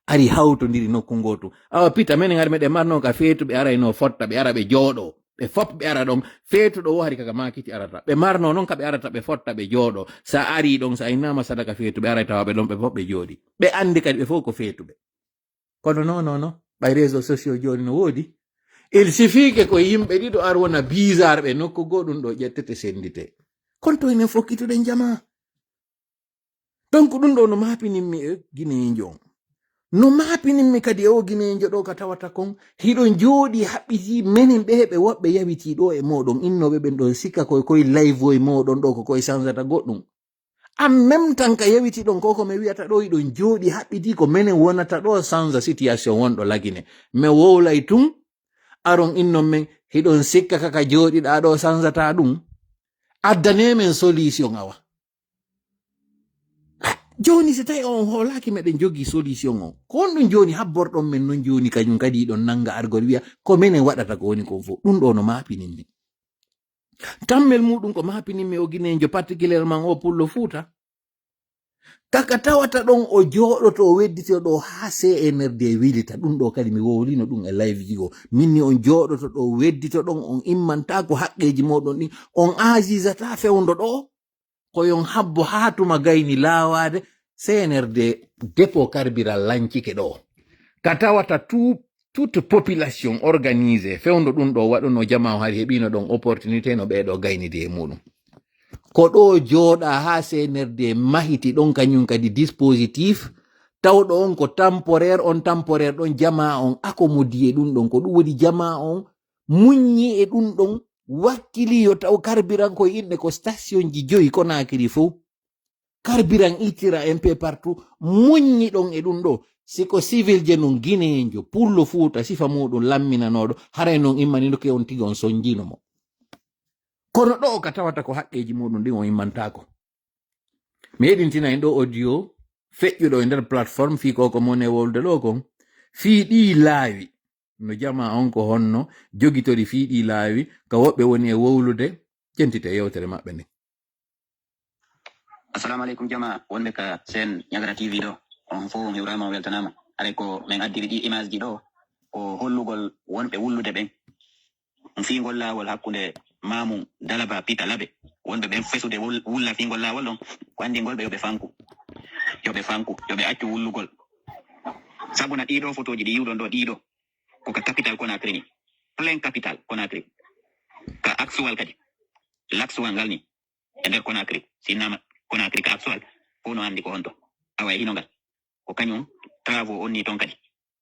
ari hawtodiri nokku ngotu awa pita minen ari meɗen marno ka feetuɓe ara eno fotta ɓe ara ɓe jooɗo ɓe fop ɓe ara ɗon feetuɗo o hari kaka makiti arata ɓe marno noon kaɓe arata ɓe fotta ɓe jooɗo sa ari ɗon sa innama sadaka feetuɓe ara tawa ɓe ɗon ɓe fop ɓe jooɗi ɓe andi kadi ɓe fof ko feetuɓe kono non ɓay réseau sociaux joni no woodi il suffit que ko yimɓe ɗiɗo ar wona bizarre ɓe nokku goɗɗum ɗo ƴettete sendite kono to enen fokkituɗen jama donc ɗum ɗo no mapininmi e Guinéejo no mapininmi kadi e o Guinéejo ɗo ka tawata kon hiɗon jooɗi haɓɓiti menen ɓe woɓɓe yawiti ɗo e moɗon innoɓe ɓen ɗon sikka koye live o e moɗon ɗo ko koye changeata goɗɗum en même temps ka yawiti ɗon ko mi wiyata ɗo hiɗon jooɗi haɓɓiti ko menen wonata ɗo change situation wonɗo lagine mi wowlay tun aron innon men hiɗon sikka kaka jooɗiɗa ɗo changeata ɗum addanemen solution awa joni so tawi on hoolaki meɗen jogii solution on ko on ɗum joni habborɗon men non joni kañum kadi ɗon nanga argol wiya ko minen waɗata ko woni kon fof ɗum ɗo no mapininmi tammel muɗum ko mapininmi o Guinéejo particulièrement o pullo Fuuta kaka tawata ɗon o jooɗoto o weddito ɗo ha CNRD wilita ɗum ɗo kadi mi wowlino ɗum e live ji o minni on jooɗoto ɗo weddito ɗon on immanta ko haqqeji moɗon ɗin on ajisata fewndo ɗo koyon habbo hatuma gayni laawade CNRD dépôt carburant lancike ɗo ka tawata toute population organisée fewndo ɗum ɗo waɗuno jama o hari heɓino ɗon opportunité no ɓeɗo gaynide e muɗum ko ɗo jooɗa ha CNRD mahiti ɗon kañum kadi dispositif tawɗo on ko temporaire ɗon jama on accommodie ɗum ɗon ko ɗum woni jama on muññi e ɗum ɗon wakkili yo taw carburant ko inɗe ko station ji 5 Conakry fof carburant itira un peu partout muññi ɗon e ɗum ɗo siko civil je non guinejo pullo fuuta sifa muɗum lamminanoɗo haray non immanino ke on tigi on sonjino mo kono ɗo ka tawata ko haqqeji muɗum ɗin o immantako mi heɗintina en ɗo audio feƴƴuɗo e nder plateforme fi koko mon e wolde ɗo kon fi ɗi laawi no jama on ko honno jogitori fi ɗi laawi ka woɓɓe woni e wowlude jentite yewtere maɓɓe nden. Assalamu alaikum jama wonɓe ka sen Ñagara TV ɗo on fof hewrama o weltanama are ko min addiri ɗi image ji ɗo ko hollugol wonɓe wullude ɓen fingol lawol hakkude Mamou Dalaba Pita Labe wonɓe ɓen fesude wulla fingol lawol ɗon ko andi ngol ɓe yoɓe fanku yoɓe accu wullugol sabuna ɗiɗo photoji ɗi yiwɗon ɗo ɗiɗo koka capital Conakry ni plein capital Conakry ka actual kadi l'actual ngal ni e nder Conakry sinnama Conakry ka actual fo no andi ko honto awa e hinongal ko kañum travaux on ni ton kadi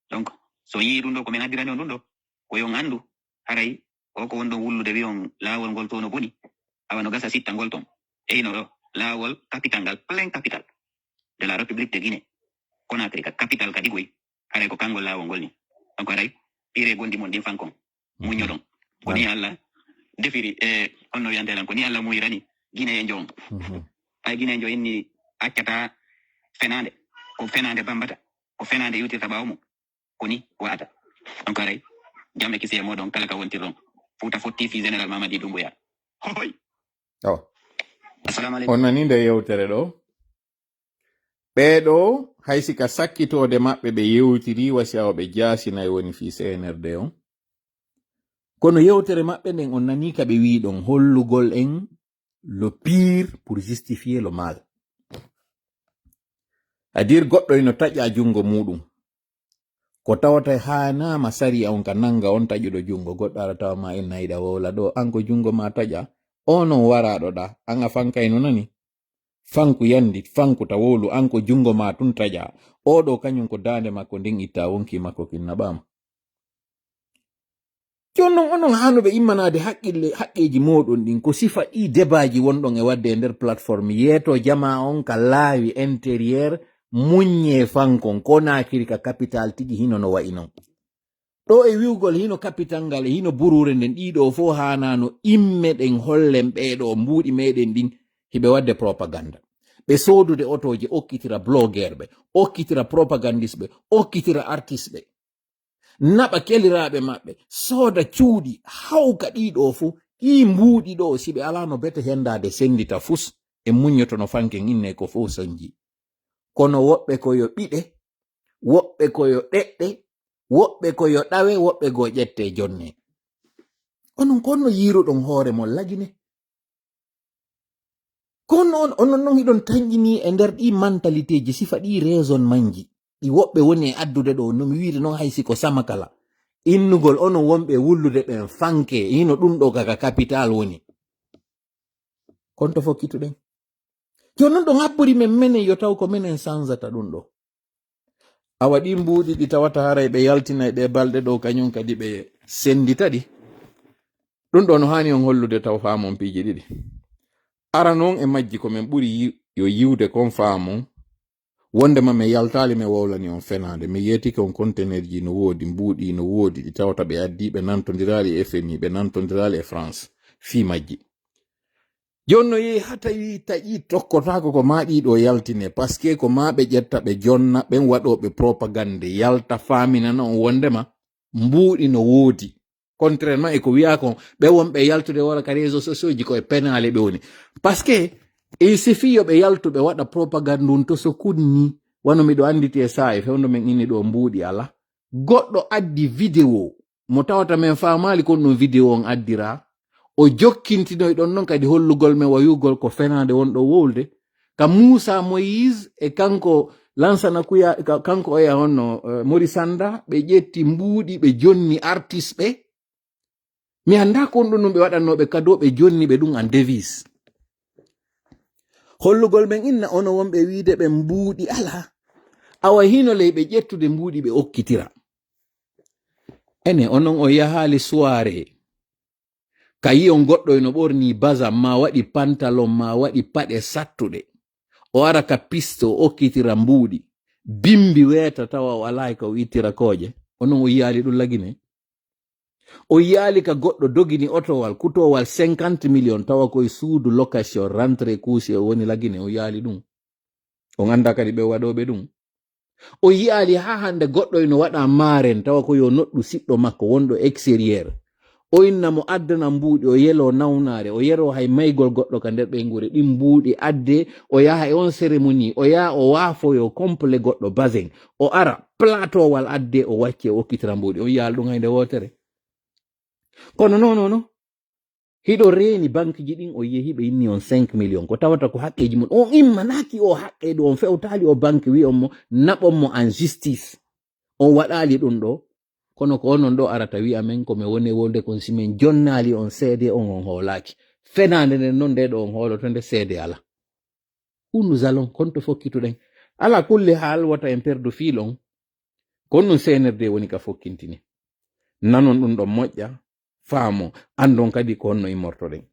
donc so yii ɗum ɗo ko min addirani on ɗum ɗo ko yon andu haray o ko wonɗon wullude wi on laawol ngol to no boni awa no gasa sitta ngol ton e hino ɗo laawol capital ngal plein capital de la République de Guinée Conakry ka capital kadi goyi haray ko kangol laawol ngol ni donc haray ɓire gondi mon ɗin fankon muñoɗon ko ni Allah defiri onno wiyantelan ko ni Allah muyirani Guinée e joom ay Guinée jo inni accata fenande ko fenande bambata ko fenande yutirta ɓawo mum koni wa'ata donc haray jamɓe kisi e moɗon kala ka wontir ɗon Fouta fotti fi général Mamadi Doumbouya hoy assalamu alaikum on nani nde yewtere ɗo ɓeɗo hay sika sakkitode maɓɓe ɓe yewtiri wasi awa ɓe jasinayi woni fi CNRD on kono yewtere maɓɓe nden on nani ka ɓe wi ɗon hollugol en le pire pour justifier le mal adir goɗɗo ino taƴa jungo muɗum ko tawata hanama sari on ka nanga on taƴuɗo jungo goɗɗo ara tawa ma en nayiɗa wowla ɗo an ko jungo ma taƴa onon waraɗo ɗa an a fankayno nani fanku yandi fanku ta wowlu an ko jungo ma tun taƴa oɗo kañum ko dande makko nden itta wonki makko kinnaɓama jonnon onon hanuɓe immanade haqqeji moɗon ɗin ko sifa ɗi débaji wonɗon e wadde e nder plateforme yeeto jama on ka laawi intérieur muññe fankon Conakry ka capital tigi hino no wayi non ɗo e wiwgol hino capital ngal e hino burure nden ɗiɗo fo hanano imme ɗen hollen ɓeɗo mbuɗi meɗen ɗin hiɓe wadde propaganda ɓe sodude otoje okkitira blogueur ɓe okkitira propagandiste ɓe okkitira artiste ɓe naɓa keliraɓe maɓɓe sooda cuuɗi hawka ɗiɗo fu ɗi mbuɗi ɗo si ɓe alano bete hendade sendita fus e muññoto no fanken inne ko fo sonji kono woɓɓe koyo ɓiɗe woɓɓe koyo ɗeɗɗe woɓɓe koyo ɗawe woɓɓe go ƴette jonne onon konno yiruɗon hoore mon lagine kono onon non hiɗon tañƴini e nder ɗi mentalité ji sifa ɗi raison manji ɗi woɓɓe woni e addude ɗo nomi wiide noon hay siko sama kala innugol onon wonɓe wullude ɓen fanke hino ɗum ɗo kaka capital woni konto fokkituɗen joni noon ɗon habbori men menen yo taw ko menen sansata ɗum ɗo a waɗi mbuuɗi ɗi tawata haray ɓe yaltina ɓe balɗe ɗo kañum kadi ɓe sendita ɗi ɗum ɗo no hani on hollude taw faamon piiji ɗiɗi ara noon e majji ko men ɓuri yo yiwde kon faamon wondema mi yaltali mi wowlani on fenade mi yetike on conteneur ji no woodi mbuuɗi no woodi ɗi tawata ɓe addi ɓe nantodirali e FMI ɓe nantodirali e France fi majji joni no yehi ha tawi taƴi tokkotako ko ma ɗiɗo yaltine par ce que ko ma ɓe ƴetta ɓe jonna ɓen waɗoɓe propagande yalta faminana on wondema mbuuɗi no woodi contrairement e ko wiya kon ɓe wonɓe yaltude wala ka réseau sociaux ji ko e penale ɓe woni par ce que il suffit yo ɓe yaltuɓe waɗa propagande ɗum to so kunni wano miɗo anditi e saa e fewndo men inni ɗo mbuuɗi ala goɗɗo addi vidéo mo tawata men famali kon ɗum vidéo on addira o jokkintinoy ɗon noon kadi hollugol men wayugol ko fenade wonɗo wowlde ka Moussa Moïse e kanko Lansana Kuya kanko oya honno Morisanda ɓe ƴetti mbuuɗi ɓe jonni artiste ɓe mi anda kon ɗum ɓe waɗannoɓe kado ɓe jonni ɓe ɗum en devise hollugol men inna ono wonɓe wiide ɓe mbuuɗi ala awa hino ley ɓe ƴettude mbuuɗi ɓe okkitira ene onon o yahali soirée kayi on goɗɗo eno ɓorni basam ma waɗi pantalon ma waɗi paɗe sattuɗe o ara ka pisto o okkitira mbuuɗi bimbi weeta tawa o alaa ka o ittira kooje onon o yiyaali ɗum lagine o yiyaali ka goɗɗo dogini otowal kutowal 50 million tawa koye suudu location rentré couché o woni lagine o yiyaali ɗum on annda kadi ɓe waɗoɓe ɗum o yiyaali ha hande goɗɗo eno waɗa maren tawa ko yo noɗɗu siɗɗo makko wonɗo extérieur o inna mo addana mbuuɗi o yelo nawnare o yero hay maygol goɗɗo ka nder ɓeygure ɗin mbuuɗi adde o yaha e on cérémonie o yaha o waafoyo complet goɗɗo basin o ara platowal adde o wacce o okkitira mbuuɗi o yiyaali ɗum haynde wotere kono non hiɗo reeni banque ji ɗin o yehi ɓe inni on 5 million ko tawata ko haqqeji mum on immanaki o haqqeɗo on fewtali o banque wi on mo naɓon mo en justice on waɗali ɗum ɗo kono ko onon ɗo arata wi amen komi woni wolde kon simin jonnali on seede on hoolaki fenande nden noon nde ɗo on hooloto nde seede ala nous allons konto fokkituɗen ala kulle haal wata en perdu fil on kon ɗum senerde woni ka fokkintini nanon ɗum ɗon moƴƴa faamo andon kadi ko honno immortoɗen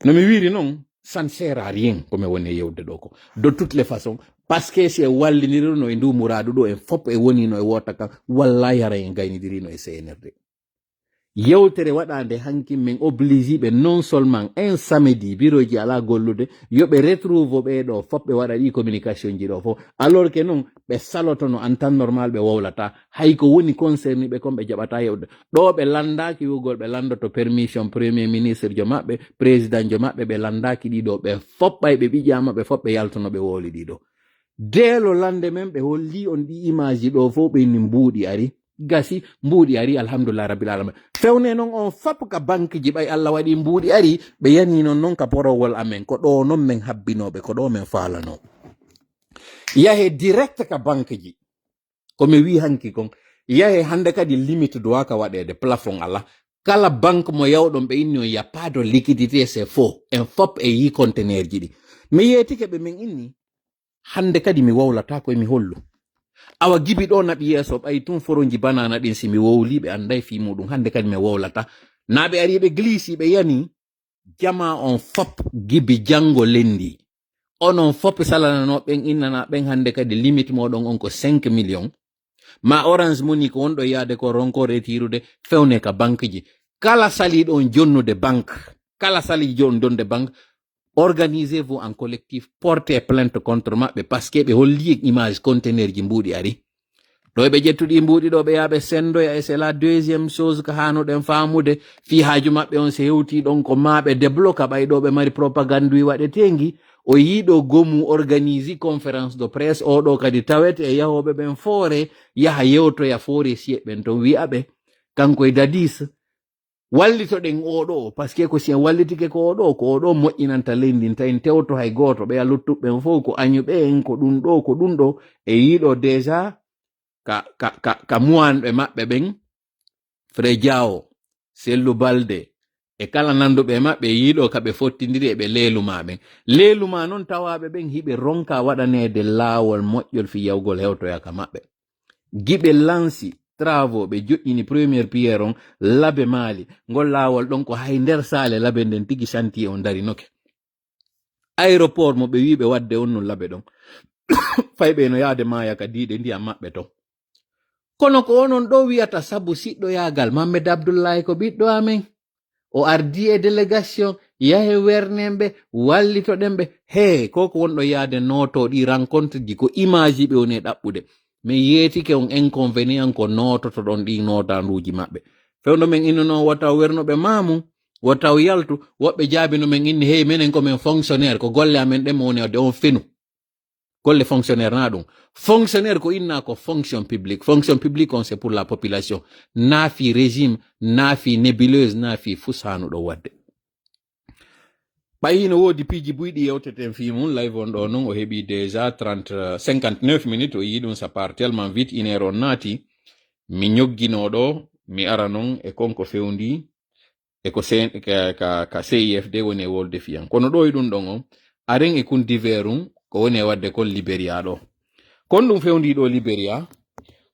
no mi wiri noon ça ne sert à rien komi woni yewde ɗo ko de toutes les façons parce que si e wallinirino e ndu muraadu ɗo en fop e wonino e wota kam wallahi hara en gaynidirino e CNRD yewtere waɗande hanki min oblige ɓe non seulement un samedi bureau ji ala gollude yoɓe retrouve ɓeɗo fop ɓe waɗa ɗi communication ji ɗo fof alors que non ɓe salotono en temps normal ɓe wowlata hay ko woni concerni ɓe kon ɓe jaɓata yewde ɗo ɓe landaki wugol ɓe landoto permission premier ministre jo maɓɓe président jo maɓɓe ɓe landaki ɗiɗo ɓe foɓɓay ɓe ɓiƴama ɓe fof ɓe yaltono ɓe wowli ɗiɗo deelo lande men ɓe holli on ɗi image ji ɗo fof ɓeyni mbuuɗi ari gasi mbuuɗi ari alhamdulillah rabbil alamin fewne noon on fop ka banque ji ɓay Allah waɗi mbuuɗi ari ɓe yani non ka porowol amen ko ɗo noon men habbinoɓe ko ɗo men falano yahe direct ka banque ji komi wi hanki kon yahe hande kadi limite doit ka waɗede plafond ala kala banque mo yawɗon ɓe inni on y a pas de liquidité c'est faux en fop e yi conteneur ji ɗi mi yetike ɓe min inni hande kadi mi wowlata ko mi hollu awa gibi ɗo naɓi yeeso ɓay tun foroji banana ɗin si mi wowli ɓe anday fi muɗum hande kadi mi wowlata naɓe ari ɓe glisi ɓe yani jama on fop gibi jango lendi onon fop salanano ɓen innana ɓen hande kadi limite moɗon on ko 5 million ma orange moni ko wonɗo yaade ko ronko retirude fewne ka banque ji kala saliɗo on jonnude banque kala sali jonnude banque organisez-vous en collectif, portez plainte contre maɓɓe parce que ɓe holli image conteneur ji mbuuɗi ari ɗo ɓe ƴettuɗi mbuuɗi ɗo ɓe yaɓe sendoya et c'est la deuxième chose ko hanuɗen famude fi haaju maɓɓe on so hewti ɗon ko maɓe débloque ɓay ɗo ɓe mari propagande wi waɗetengi o yiɗo gomu organise conférence de presse oɗo kadi tawete e yahoɓe ɓen foore yaha yewtoya foore siye ɓen to wi'aɓe kanko e dadis wallitoɗen oɗo par ce que ko si en wallitike ko oɗo moƴƴinanta leydi ta en tewto hay goto ɓeya luttuɓɓen fof ko añuɓen ko ɗum ɗo e yiɗo déjà ka muwanɓe maɓɓe ɓen Fré Diawo Sellou Balde e kala nanduɓe maɓɓe yiɗo kaɓe fottidiri eɓe leeluma ɓen leeluma noon tawaɓe ɓen hiɓe ronka waɗanede laawol moƴƴol fi yawgol hewtoyaka maɓɓe giɓe lansi travaux ɓe joƴƴini première pierre on labe maali ngol laawol ɗon ko hay nder saale labe nden tigi chantier on darinoke aéroport mo ɓe wiɓe wadde on no labe ɗon fayɓe no yaade maya ka diiɗe ndiyam maɓɓe to kono ko onon ɗo wiyata sabu siɗɗo yagal Mamed Abdoulaye ko ɓiɗɗo amen o ardi e délégation yahe wernemɓe wallitoɗenɓe he koko wonɗo yaade noto ɗi rencontre ji ko image ɓe woni ɗaɓɓude mi yetike on inconvénient ko nototo ɗon ɗi notanduji maɓɓe fewno men innuno wataw wernoɓe mamu wataw yaltu woɓɓe jaabino men inni hey minen komin fonctionnaire ko golle amen ɗen mo woni wadde on fenu golle fonctionnaire na ɗum fonctionnaire ko inna ko fonction publique on c'est pour la population naafi régime naafi nébuleuse naafi fushanuɗo wadde ɓayi no woodi piiji buyɗi yewteten fi mum live on ɗo noon o heɓi déjà 59 minutes o yi ɗum ça part tellement vite 1 heure on naati mi ñoggino ɗo mi ara noon e konko fewndi e ko ka CIFD woni e wolde fiyan kono ɗo e ɗum ɗon on aren e kun diverum ko woni e wadde kon Libéria ɗo kon ɗum fewndi ɗo Libéria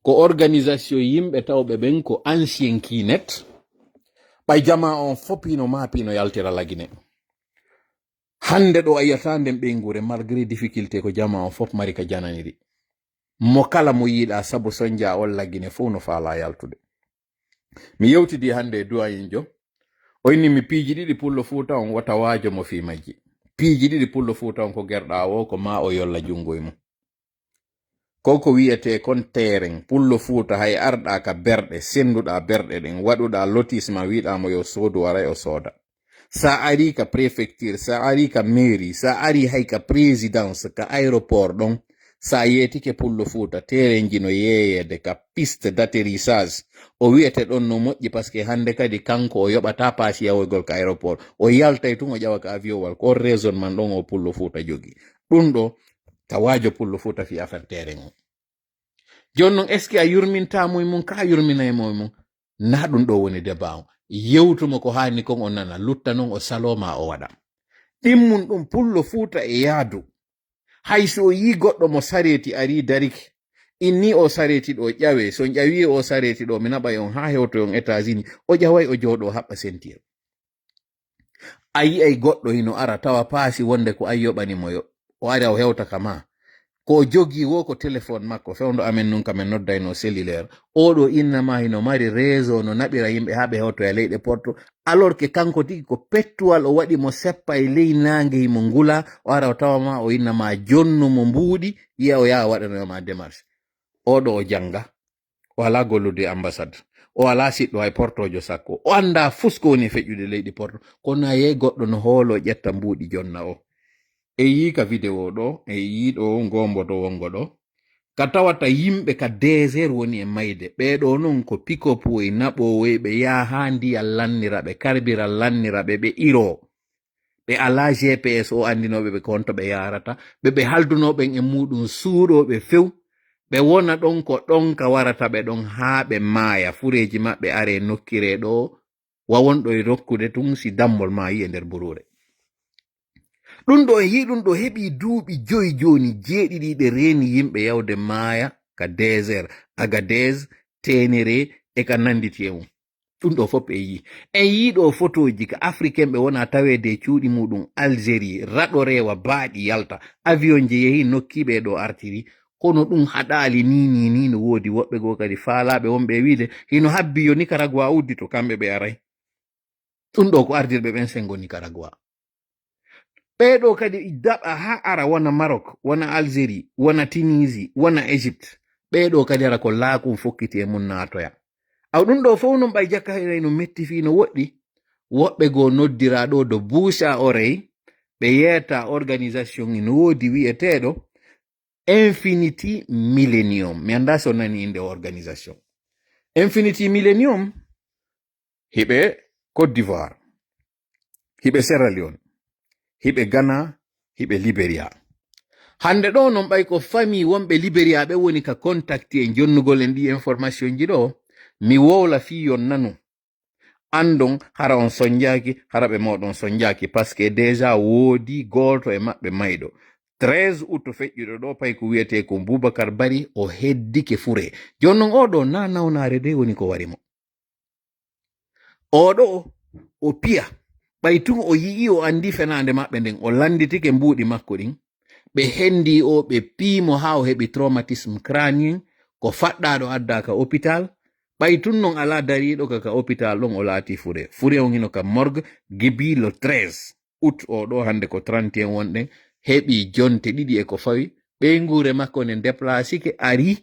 ko organisation yimɓe tawɓe ɓen ko ancien kinet ɓay jama on fopino maapino yaltira lagine hande ɗo a yiyata nden ɓeygure malgré difficulté ko jama o fof mari ka jananiri mo kala mo yiɗa sabu sonja on laggine fof no faala yaltude. Mi yewtidi hande e duwayinjo o inni mi piiji ɗiɗi pullo Fuuta on wata waajo mo fi majji. Piiji ɗiɗi pullo Fuuta on ko gerɗa o ko ma o yolla jungo e mum. Ko wiyete kon tereng pullo Fuuta hay arɗa ka berɗe senduɗa berɗe ɗen waɗuɗa lotissement wiɗamo yo soodu waray o sooda. Sa ari ka préfecture, sa ari ka mairie, sa ari hay ka présidence ka aéroport ɗon, sa yetike pullo Fuuta terenji no yeyede ka piste d'atterrissage o wiyete ɗon no moƴƴi par ce que hande kadi kanko o yoɓata paasi yawogol ka aéroport o yaltay tun o ƴawa ka avion wal ko raisonnement ɗon o pullo Fuuta jogi ɗum ɗo tawajo pullo Fuuta fi affaire terrain o. Jon non est ce que a yurmintamo e mum ka yurminaymo e mum na ɗum ɗo woni débat o yewtumo ko hani kon o nana lutta non o saloma o waɗa ɗimmum ɗum pullo Fuuta e yaadu hay so yi goɗɗo mo sareti ari dariki inni o sareti ɗo ƴawe so ƴawi o sareti ɗo mi naɓay on ha hewto on États-Unis o ƴaway o jooɗo haɓɓa sentir a yi'ay goɗɗo hino ara tawa paasi wonde ko ayyoɓanimo yo o ari o hewta kama ko jogi wo ko téléphone makko fewndo amen nun kamen noddayno cellulaire oɗo innama hino mari réseau no naɓira yimɓe ha ɓe hewto e leyɗe porto alors que kanko tigi ko pettuwal o waɗi mo seppa e ley nangue himo ngula o ara o tawama o innama jonnu mo mbuuɗi yiya o yaha waɗanoyoma démarche oɗo o janga o ala gollude ambassade o ala siɗɗo hay portojo sakko o anda fusko woni feƴƴude leydi porto kono a yeyi goɗɗo no hoolo ƴetta mbuuɗi jonna o e yi ka vidéo ɗo e yiɗo ngomboto wongo ɗo ka tawata yimɓe ka désert woni e mayde ɓeɗo non ko pick-up e naɓowe ɓe yaha ha ndiyam lannira ɓe carburant lannira ɓe iro ɓe ala GPS o andinoɓe ɓe konto ɓe yarata ɓe haldunoɓen e muɗum suuɗoɓe few ɓe wona ɗon ko ɗon ka warata ɓe ɗon ha ɓe maaya fureji maɓɓe are nokkire ɗo wawonɗo e rokkude tun si dammol ma yi e nder burure ɗum ɗo e yi ɗum ɗo heɓi duuɓi 5 joni 7 ɗe reeni yimɓe yawde maaya ka désert Agadez Ténéré e ka nanditi e mum ɗum ɗo fof e yi ɗo photoji ka africain ɓe wona tawede e cuuɗi muɗum Algérie raɗo rewa baaɗi yalta avion je yehi nokkiɓe ɗo artiri kono ɗum haɗali ni no woodi woɓɓe go kadi faalaɓe wonɓe wiide hino habbi yo Nicaragua uddi to kamɓe ɓe aray ɗum ɗo ko ardirɓe ɓen sengo Nicaragua ɓeɗo kadi daɓa ha ara wona Maroc wona Algérie wona Tunisie wona Égypte ɓeɗo kadi ara ko laakum fokkiti e mum natoya aw ɗum ɗo fof non ɓay jakka henay no metti fi no woɗɗi woɓɓe go noddira ɗo do bouche à oreille ɓe yeyata organisation no woodi wi'eteɗo Infinity Millennium mi anda so nani inde organisation Infinity Millennium hiɓe Côte d'Ivoire hiɓe Sierra Leone hiɓe Ghana hiɓe Liberia hande ɗo non ɓay ko famille wonɓe Liberia ɓe woni ka contacti e jonnugol en ɗi information ji ɗo mi wowla fiyon nanu andon hara on sonjaki hara ɓe moɗon sonjaki par ce que déjà woodi goto e maɓɓe mayɗo 13 août feƴƴuɗo ɗo pay ko wiyete ko Boubacar Bari o heddike fure jonnon oɗo na nawnare de woni ko warimo oɗo o piya ɓay tun o yii o andi fenande maɓɓe nden o landitike mbuuɗi makko ɗin ɓe hendi o ɓe piimo ha o heɓi traumatisme crânien ko faɗɗaɗo adda ka hôpital ɓay tun non ala dariɗo kaka hôpital ɗon o laati fure on hino ka morgue gibi le 13 août o ɗo hande ko 31 wonɗen heɓi jonte 2 e ko fawi ɓeygure makko ne déplacike ari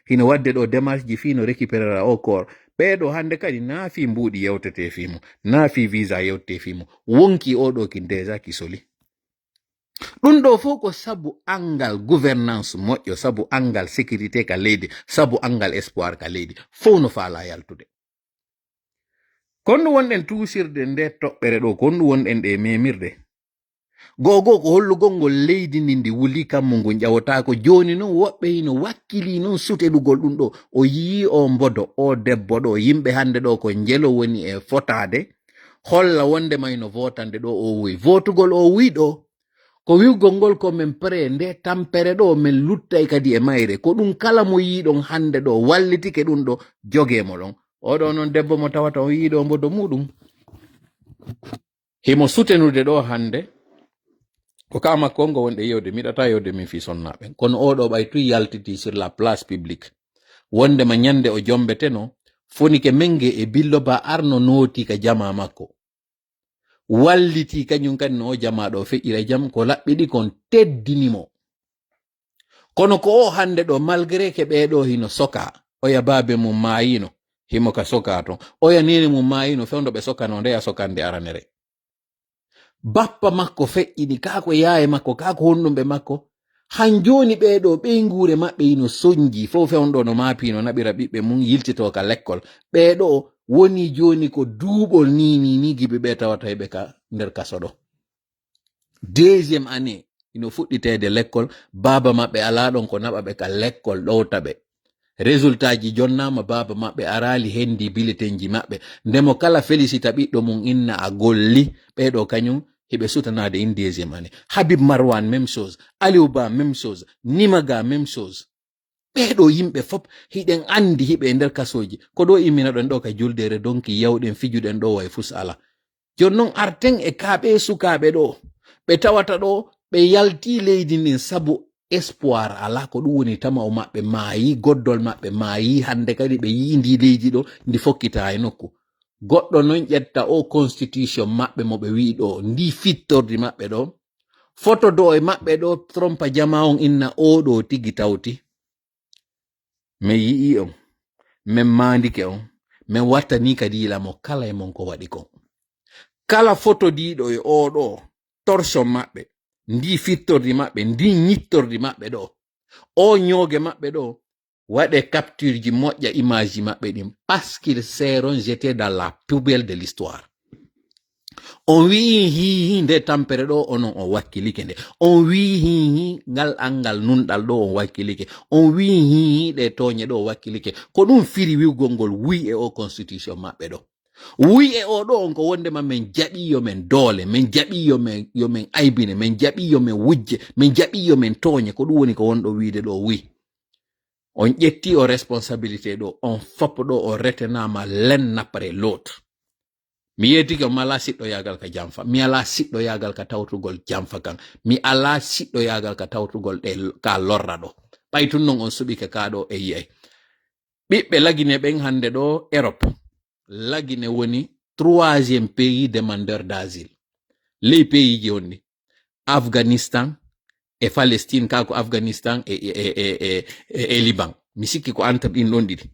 hino wadde ɗo démarche ji fi no récupérera o corps ɓeɗo hande kadi na fi mbuuɗi yewtete fimo na fi visa yewtete fimo wonki oɗo kin déjà ki soli ɗum ɗo fof ko sabu angal gouvernance moƴƴo sabu angal sécurité ka leydi sabu angal espoir ka leydi fof no faala yaltude konno wonɗen tuusirde nde toɓɓere ɗo konno wonɗen ɗe memirde gogo ko hollugol ngol leydi ndi wuli kammo ngon ƴawotako joni noon woɓɓe hino wakkili noon suteɗugol ɗum ɗo o yii o mbodo o debbo ɗo yimɓe hande ɗo ko jelo woni e fotade holla wonde mayno votande ɗo o woyi votugol o wi ɗo ko wiwgol ngol ko min pre nde tampere ɗo min luttay kadi e mayre ko ɗum kala mo yiɗon hande ɗo wallitike ɗum ɗo jogemo ɗon oɗo noon debbo mo tawata o yiɗo mbodo muɗum himo sutenude ɗo hande ko kama kongo wonde yewde miɗata yewde min fi sonnaɓe kono oɗo ɓay tu yaltiti sur la place publique wonde ma nyande o jombeteno fonike menge e billo ba arno noti ka jama makko walliti kanyum kadi no o jama ɗo feƴƴira jam ko laɓɓiɗi kon teddinimo kono ko o hande ɗo malgré ke ɓeɗo hino soka oya babe mum mayino himo ka soka to oya nene mum mayino fewndo ɓe sokano ndeya sokande aranere bappa makko feƴƴini kako yaye makko kako honɗumɓe makko han joni ɓeɗo ɓeygure maɓɓe ino sonji fo fewndo no mapino naɓira ɓiɓɓe mum yiltito ka l'école ɓeɗo woni joni ko duuɓol ni giɓe ɓe tawata heɓe ka nder kaso ɗo deuxiéme année ino fuɗɗitede l'école baba maɓɓe ala ɗon ko naɓa ɓe ka l'école ɗowtaɓe résultat ji jonnama baba maɓɓe arali hendi bulletin ji maɓɓe ndemo kala félicita ɓiɗɗo mum inna a golli ɓeɗo kañum heɓe sutanade in deuxiéme année Habib Marwan même chose Aliou Ba même chose Nimaga même chose ɓeɗo yimɓe fop hiɗen andi hiɓe nder kasoji ko ɗo immina ɗon ɗo ka juldere donki yawɗen fijuɗen ɗo way fus ala jon non arten e kaɓe sukaɓe ɗo ɓe tawata ɗo ɓe yalti leydi ndin sabu espoir ala ko ɗum woni tama o maɓɓe maayi goddol maɓɓe maayi hande kadi ɓe yindi leydi ɗo ndi fokkita e nokku goɗɗo non ƴetta o constitution maɓɓe mo ɓe wi ɗo ndi fittordi maɓɓe ɗo photo do e maɓɓe ɗo trompa jama on inna oɗo tigi tawti min yi'i on min mandike on min wattani kadi yilamo kala e mon ko waɗi kon kala photo diɗo e oɗo torsion maɓɓe ndi fittordi maɓɓe ndi ñittordi maɓɓe ɗo o ñooge maɓɓe ɗo waɗe capture ji moƴƴa image ji maɓɓe ɗin parce qu'ils seront jetés dans la poubelle de l'histoire on wi hihi nde tampere ɗo onon on wakkilike nde on wi hihi ngal angal nunɗal ɗo on wakkilike on wi hihi ɗe toñe ɗo wakkilike ko ɗum firi wiwgol ngol wi e o constitution maɓɓe ɗo wi e o ɗo on ko wondema min jaɓi yo men doole min jaɓi yo men aybine min jaɓi yo men wujje min jaɓi yo men toñe ko ɗum woni ko wonɗo wiide ɗo wi on ƴetti o responsabilité ɗo on fop ɗo o retenama l'un après l'autre mi yetiki on mala siɗɗo yagal ka jamfa mi ala siɗɗo yagal ka tawtugol jamfa kan mi ala siɗɗo yagal ka tawtugol ɗe ka lorra ɗo ɓaytun non on suɓike ka ɗo e yiyay ɓiɓɓe lagine ɓen hande ɗo Europe lagine woni 3e pays demandeur d'asile ley pays ji wonni Afghanistan e Palestine kako Afghanistan e Liban mi sikki ko entre ɗin ɗon ɗiɗi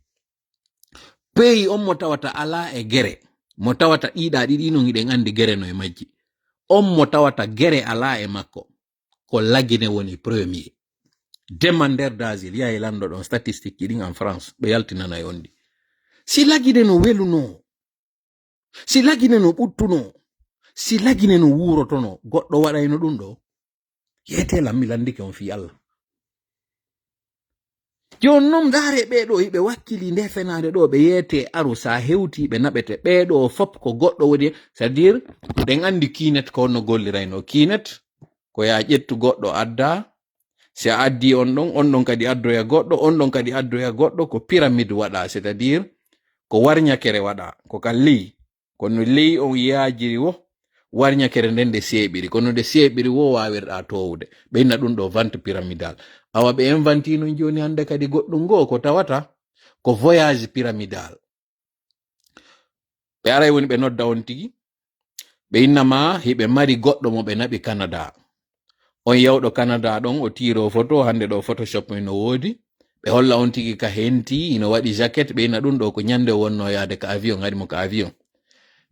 pays on mo tawata ala e gere mo tawata ɗiɗa ɗiɗi non iɗen andi gere no e majji on mo tawata gere ala e makko ko lagine woni premier demandeur d'asile yahi lando ɗon statistique ji ɗin en France ɓe yaltinana e ondi si lagine no weluno si lagine no ɓuttuno si lagine no wurotono goɗɗo waɗayno ɗum ɗo yete lammi landike on fi Allah jon non daare ɓeɗo hiɓe wakkili nde fenade ɗo ɓe yete aru sa hewti ɓe naɓete ɓeɗo fop ko goɗɗo woni c'est à dire ɗen andi kinet ko no gollirayno kinet ko ya ƴettu goɗɗo adda si a addi on ɗon kadi addoya goɗɗo on ɗon kadi addoya goɗɗo ko pyramide waɗa c'est à dire ko warñakere waɗa ko ka ley kono ley on yaajiri wo warñakere nden nde seeɓiri kono nde seeɓiri wo wawirɗa towude ɓeyna ɗum ɗo vente pyramidal awa ɓe inventino joni hande kadi goɗɗum go ko tawata ko voyage pyramidal ɓe aray woni ɓe nodda on tigi ɓe innama hiɓe mari goɗɗo mo ɓe naɓi Canada on yawɗo Canada ɗon o tiro photo hande ɗo photoshop no woodi ɓe holla on tigi ka henti ino waɗi jacket ɓeyna ɗum ɗo ko ñande wonno yaade ka avion haɗimo ka avion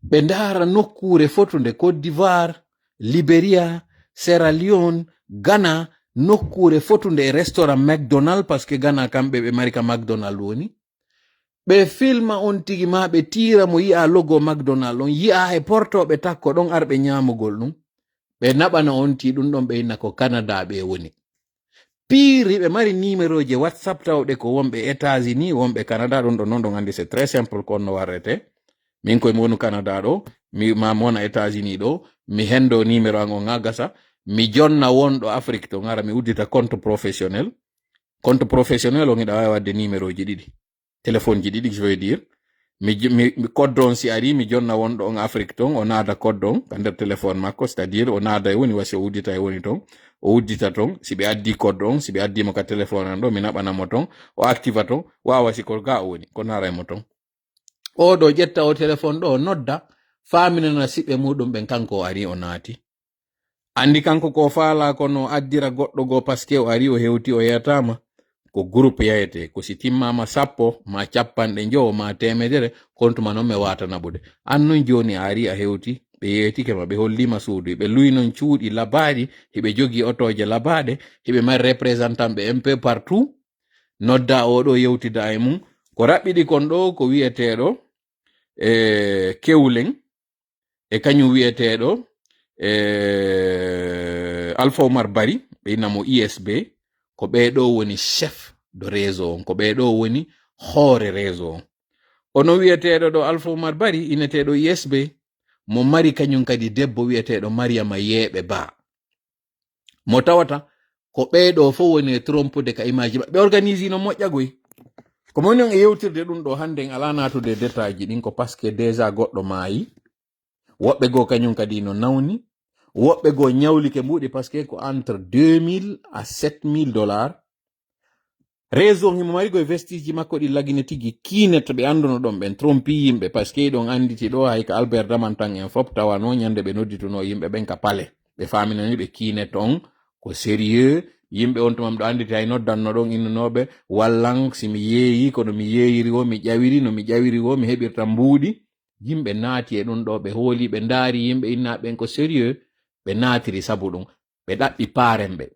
ɓe ndaara nokkure photo nde Côte d'Ivoire Libéria Sierra Leone Ghana nokkure photo nde restaurant McDonald parce que Ghana kamɓe ɓe mari ka McDonald woni ɓe filma on tigi ma ɓe tira mo yi'a logo McDonald on yi'a e portoɓe takko ɗon arɓe ñamugol ɗum ɓe naɓana on ti ɗum ɗon ɓe inna ko Canada ɓe woni pire ɓe mari numéro je WhatsApp tawɗe ko wonɓe États-Unis wonɓe Canada ɗum ɗo non ɗon andi c'est très simple ko no warrete min koye mi wonu Canada ɗo mi ma wona États-Unis ɗo mi hendo numéro an o ngagasa mi jonna wonɗo Afrique to ngara mi uddita compte professionnel on ina wawi wadde numéro ji ɗiɗi téléphone ji ɗiɗi je veux dire mi koddon si ari mi jonna wonɗo on Afrique ton o naada koddon ka nder téléphone makko, c'est à dire o naada e woni wasi o uddita e woni ton, o uddita ton, si ɓe addi koddon, si ɓe addimo ka téléphone an ɗo mi naɓanamo ton, o activa ton, wawa si ko ga o woni ko naraymo ton. Oɗo ƴetta o téléphone ɗo nodda faminana siɓɓe muɗum ɓen kanko o ari o naati. Andi kanko ko faala kono addira goɗɗo go paske o ari o hewti o yeyatama ko groupe yayete, ko si timmama 10 ma 50 ma 100 kontuma non me wata naɓude. An non joni a ari a hewti ɓe yeytike ma ɓe hollima suudu, ɓe luyi non cuuɗi labaɗi, hiɓe jogi otoje labaɗe, hiɓe mari représentant ɓe un peu partout, nodda oɗo yewtida e mum. Ko raɓɓiɗi kon ɗo ko wiyeteɗo Kewleng e kañum wiyeteɗo Alpha Omar Bari, ɓe innamo ISB, ko ɓeɗo woni chef de réseau on, ko ɓeɗo woni hoore réseau on. Ono wiyeteɗo ɗo Alpha Omar Bari ineteɗo ISB mo mari kañum kadi debbo wiyeteɗo Mariama Yeɓe Ba, mo tawata ko ɓeɗo fo woni trompude ka imaji maɓɓe organise no moƴƴagoy. ko moni on e yewtirde ɗum ɗo hande en ala natude détail ji ɗin ko paske déjà goɗɗo maayi, woɓɓe go kañum kadi no nawni, woɓɓe go ñawlike mbuɗi paske ko entre 2000 à 7000 dollars. Réseau himo mari goye vestige makko ɗi lagine tigi kiine to ɓe anduno ɗon ɓen trompi yimɓe paske ɗon anditi ɗo hay ka Albert Damantan en fop tawano ñande ɓe noddituno yimɓe ɓen ka pale ɓe faminani ɓe kiine ton ko sérieux. Yimɓe on tumam ɗo anditi hay noddanno ɗon innunoɓe wallan simi yeeyi kono mi yeeyiri o mi ƴawiri no mi ƴawiri o mi heɓirta mbuuɗi. Yimɓe naati e ɗum ɗo ɓe hooli ɓe ndaari yimɓe innaɓen ko sérieux ɓe naatiri sabu ɗum ɓe ɗaɓɓi paaren ɓe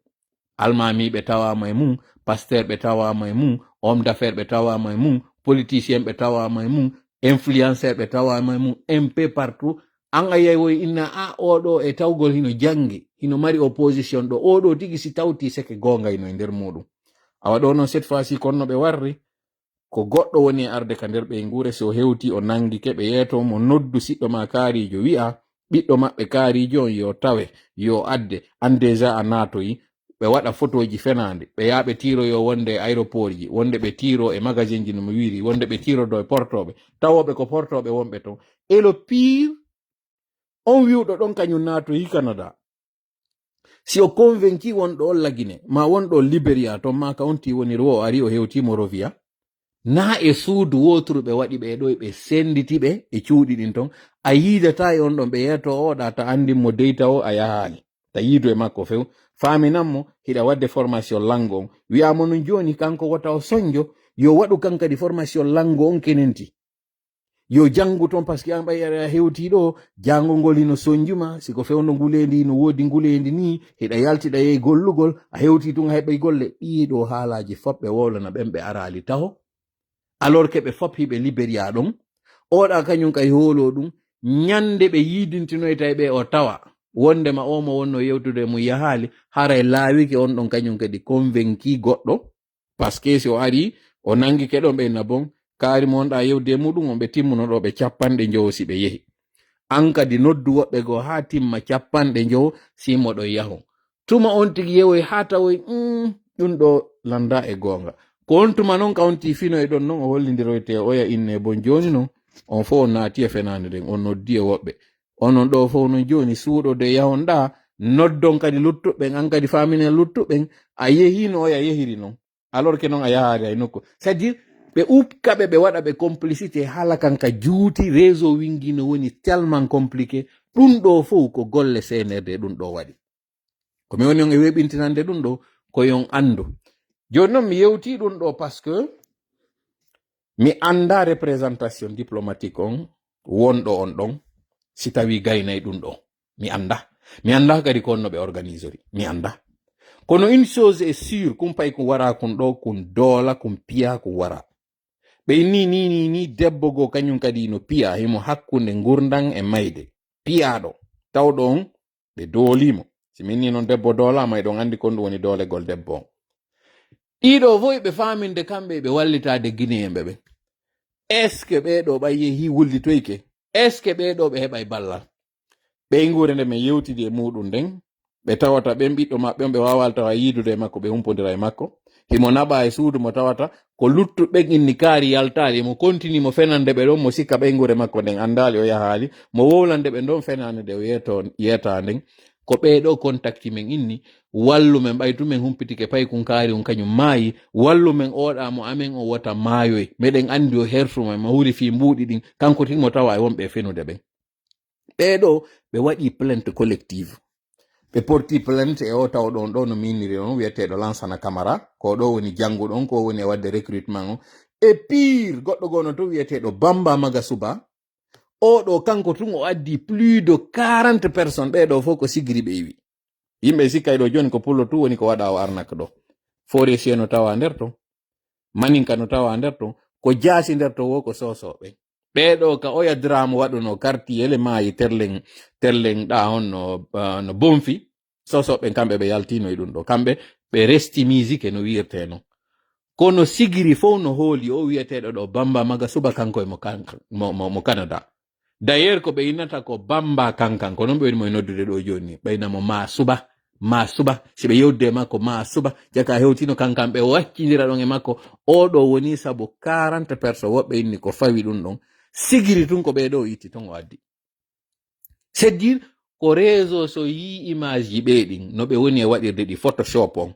almamiɓe tawama e mum, pasteur ɓe tawama e mum, homme d'affaires ɓe tawama e mum, politicien ɓe tawama e mum, influenceur ɓe tawama e mum, un peu partout. An a yewoy inna a oɗo e tawgol hino jangi hino mari opposition ɗo oɗo tigi si tawti seke gonga hino e nder muɗum. Awa ɗo noon cette fois ci konno ɓe warri ko goɗɗo woni e arde ka nder ɓe ngure so hewti o nangi keɓe yeeto mo noddu siɗɗo ma kaarijo wi'a ɓiɗɗo maɓɓe kaarijo on yo tawe yo adde an déjà a natoyi ɓe waɗa photoji fenande ɓe yaɓe tiro yo wonde aéroport ji, wonde ɓe tiro e magasin ji no mi wiri, wonde ɓe tiro do e portoɓe tawoɓe ko portoɓe wonɓe ton. Et le pire on wiwɗo ɗon kañum natoyi Canada, si o convainci wonɗo on lagine ma wonɗo Liberia ton ma ka onti woni ro o ari o hewtimo Rovia na e suudu woturu ɓe waɗi ɓe ɗo ɓe senditiɓe e cuuɗi ɗin ton a yidata e on ɗon ɓe yeto oɗa ta andin mo deyta o a yahali ta yiidu e makko few faminanmo hiɗa wadde formation langue on wiyamo no joni kanko wota o soñjo yo waɗu kankadi formation langue on kenenti yo jangu ton par ce que an ɓayare a hewti ɗo jangol ngol hino sonjuma siko fewno ngulendi no woodi ngulendi ni hiɗa yaltiɗa yey gollugol a hewti tun heɓay golle ɗiɗo haalaji fop ɓe wolana ɓen ɓe arali taho alors que ɓe fop hiɓe Liberia ɗon oɗa kañum kay hoolo ɗum ñande ɓe yidintinoyta e ɓe o tawa wondema o mo wonno yewtude mo yahali haray laawike on ɗon kañum kadi convainci goɗɗo par ce que si o ari o nangi keɗon ɓe na bon kaari mo wonɗa yewde muɗum on ɓe timmuno ɗo ɓe 50 si ɓe yehi an kadi noddu woɓɓe go ha timma 50 simo ɗon yaho tuma on tigi yewoy ha tawoy ɗum ɗo landa e gonga ko on tuma noon kawnti fino e ɗon noon o hollidiroyte oya inne bon joni noon on fo on naati e fenande nden on noddi e woɓɓe onon ɗo fof non joni suuɗode yahon ɗa noddon kadi luttuɓɓen an kadi famine luttuɓɓen a yehino oya yehiri noon alors que noon a yahari ay nokku c'est à dire ɓe upkaɓe ɓe waɗa ɓe complicité haala kanka juuti réseau wingi no woni tellement compliqué ɗum ɗo fof ko golle CNRD ɗum ɗo waɗi komi woni on e weɓintinande ɗum ɗo koyon andu joni noon mi yewti ɗum ɗo par ce que mi anda représentation diplomatique on wonɗo on ɗon si tawi gaynayi ɗum ɗo mi anda kadi konno ɓe organisori mi anda kono une chose est sûre kumpay ko wara kun ɗo kun doola kun piya ko wara ɓe inni ni debbo go kañum kadi no piya himo hakkunde gurdan e mayde piyaɗo tawɗo on ɓe doolimo si minni noon debbo doolama eɗon andi kon ɗum woni doolegol debbo on ɗiɗo fof ɓe faminde kamɓe ɓe wallitade guinéenɓe ɓen est ce que ɓeɗo ɓay yehi wullitoyke est ce que ɓeɗo ɓe heɓay ballal ɓe ngure nde min yewtidi e muɗum nden ɓe tawata ɓen ɓiɗɗo maɓɓe on ɓe wawal tawa yiidude e makko ɓe humpodira e makko himo naɓa e suudu mo tawata ko luttuɓen inni kaari yaltaali mo continue mo fenande ɓe ɗon mo sikka ɓeygure makko nden andali o yahaali mo wowlande ɓe ɗon fenande nde o yeta nden ko ɓeeɗo contacti men inni wallu men ɓaytumen humpitike pay kun kaari on kañum maayi wallu men oɗamo amen o wota maayoy meɗen andi o hertumen mo huri fi mbuuɗi ɗin kanko timo tawa e wonɓe fenude ɓen ɓeeɗo ɓe waɗi plainte collective ɓe porti plainte e o taw ɗon ɗo no miniri on wiyeteɗo Lansana Camara ko ɗo woni jannguɗon ko woni e wadde recrutement on e pire goɗɗo gono to wiyeteɗo Bamba Magasuba oɗo kanko tun o addi plus de 40 personnes ɓeɗo fof ko sigiri ɓeywi yimɓe sikkay ɗo joni ko pullo tu woni ko waɗa o arnak ɗo forestier no tawa nder ton maninka no tawa nder ton ko jaasi nder to wo ko sosoɓe ɓeɗo ka oya drame waɗuno quartier maayi terlen ɗa on no bonfi sosoɓe kamɓe ɓe yaltino e ɗum ɗo kamɓe ɓe resti musique no wiyeteno kono sigiri fof no hooli o wiyeteɗo ɗo Bamba Magasuba kanko e mo Canada d'ailleurs ko ɓe innata ko Bamba kankan ko noon ɓe woni mo noddude ɗo joni ɓeynamo ma suba si ɓe yewde makko ma suba jaka hewtino kankan ɓe wakkidira ɗon e makko oɗo woni saabu 40 personnes woɓɓe inni ko fawi ɗum ɗon sigiri tun ko ɓeɗo itti ton o addi c'est dire ko réseau so yi image ji ɓeɗin no ɓe woni e waɗirde ɗi photoshop on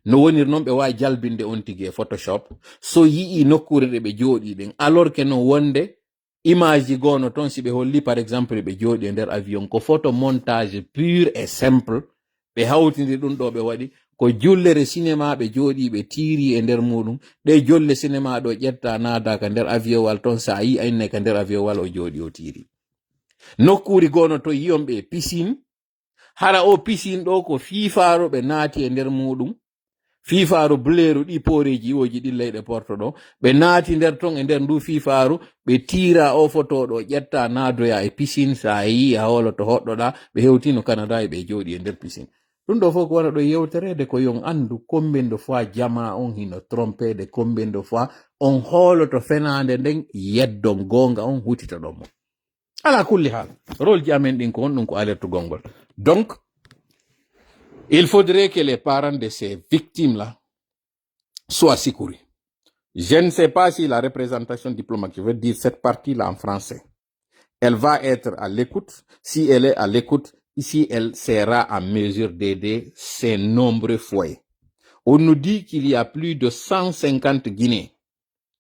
no wonir noon ɓe wawi jalbinde on tigi e photoshop so yii nokkure ɗe ɓe jooɗi ɗen alors que no wonde image ji gono ton si ɓe holli par exemple ɓe jooɗi e nder avion ko photo montage pure et simple ɓe hawtidi ɗum ɗo ɓe waɗi ko jullere cinéma ɓe jooɗi ɓe tiiri e nder muɗum ɗe jolle cinéma ɗo ƴetta naada ka nder avion wal ton sa yi ayne ka nder avion wal o jooɗi o tiiri nokkuri gono to yiyon ɓe piscine hara o piscine ɗo ko fiifaro ɓe naati e nder muɗum fiifaaru buleeru ɗi pooreji iwoji ɗi leyɗe porto ɗo ɓe naati nder ton e nder ndu fiifaaru ɓe tiira o photo ɗo ƴetta naadoya e piscine sa yi a holo to hoɗɗoɗa ɓe hewtino Canada e ɓe jooɗi e nder piscine ɗum ɗo fof ko wona ɗo yewterede ko yon andu combien de fois jama on hino trompede combien de fois on holoto fenande nden yeddon gonga on hutita ɗon mo ala kulli haal rôle ji amen ɗin ko on ɗum ko alertugol ngol donc il faudrait que les parents de ces victimes-là soient secourus. Je ne sais pas si la représentation diplomatique, je veux dire cette partie-là en français, elle va être à l'écoute. Si elle est à l'écoute, ici, elle sera en mesure d'aider ces nombreux foyers. On nous dit qu'il y a plus de 150 Guinéens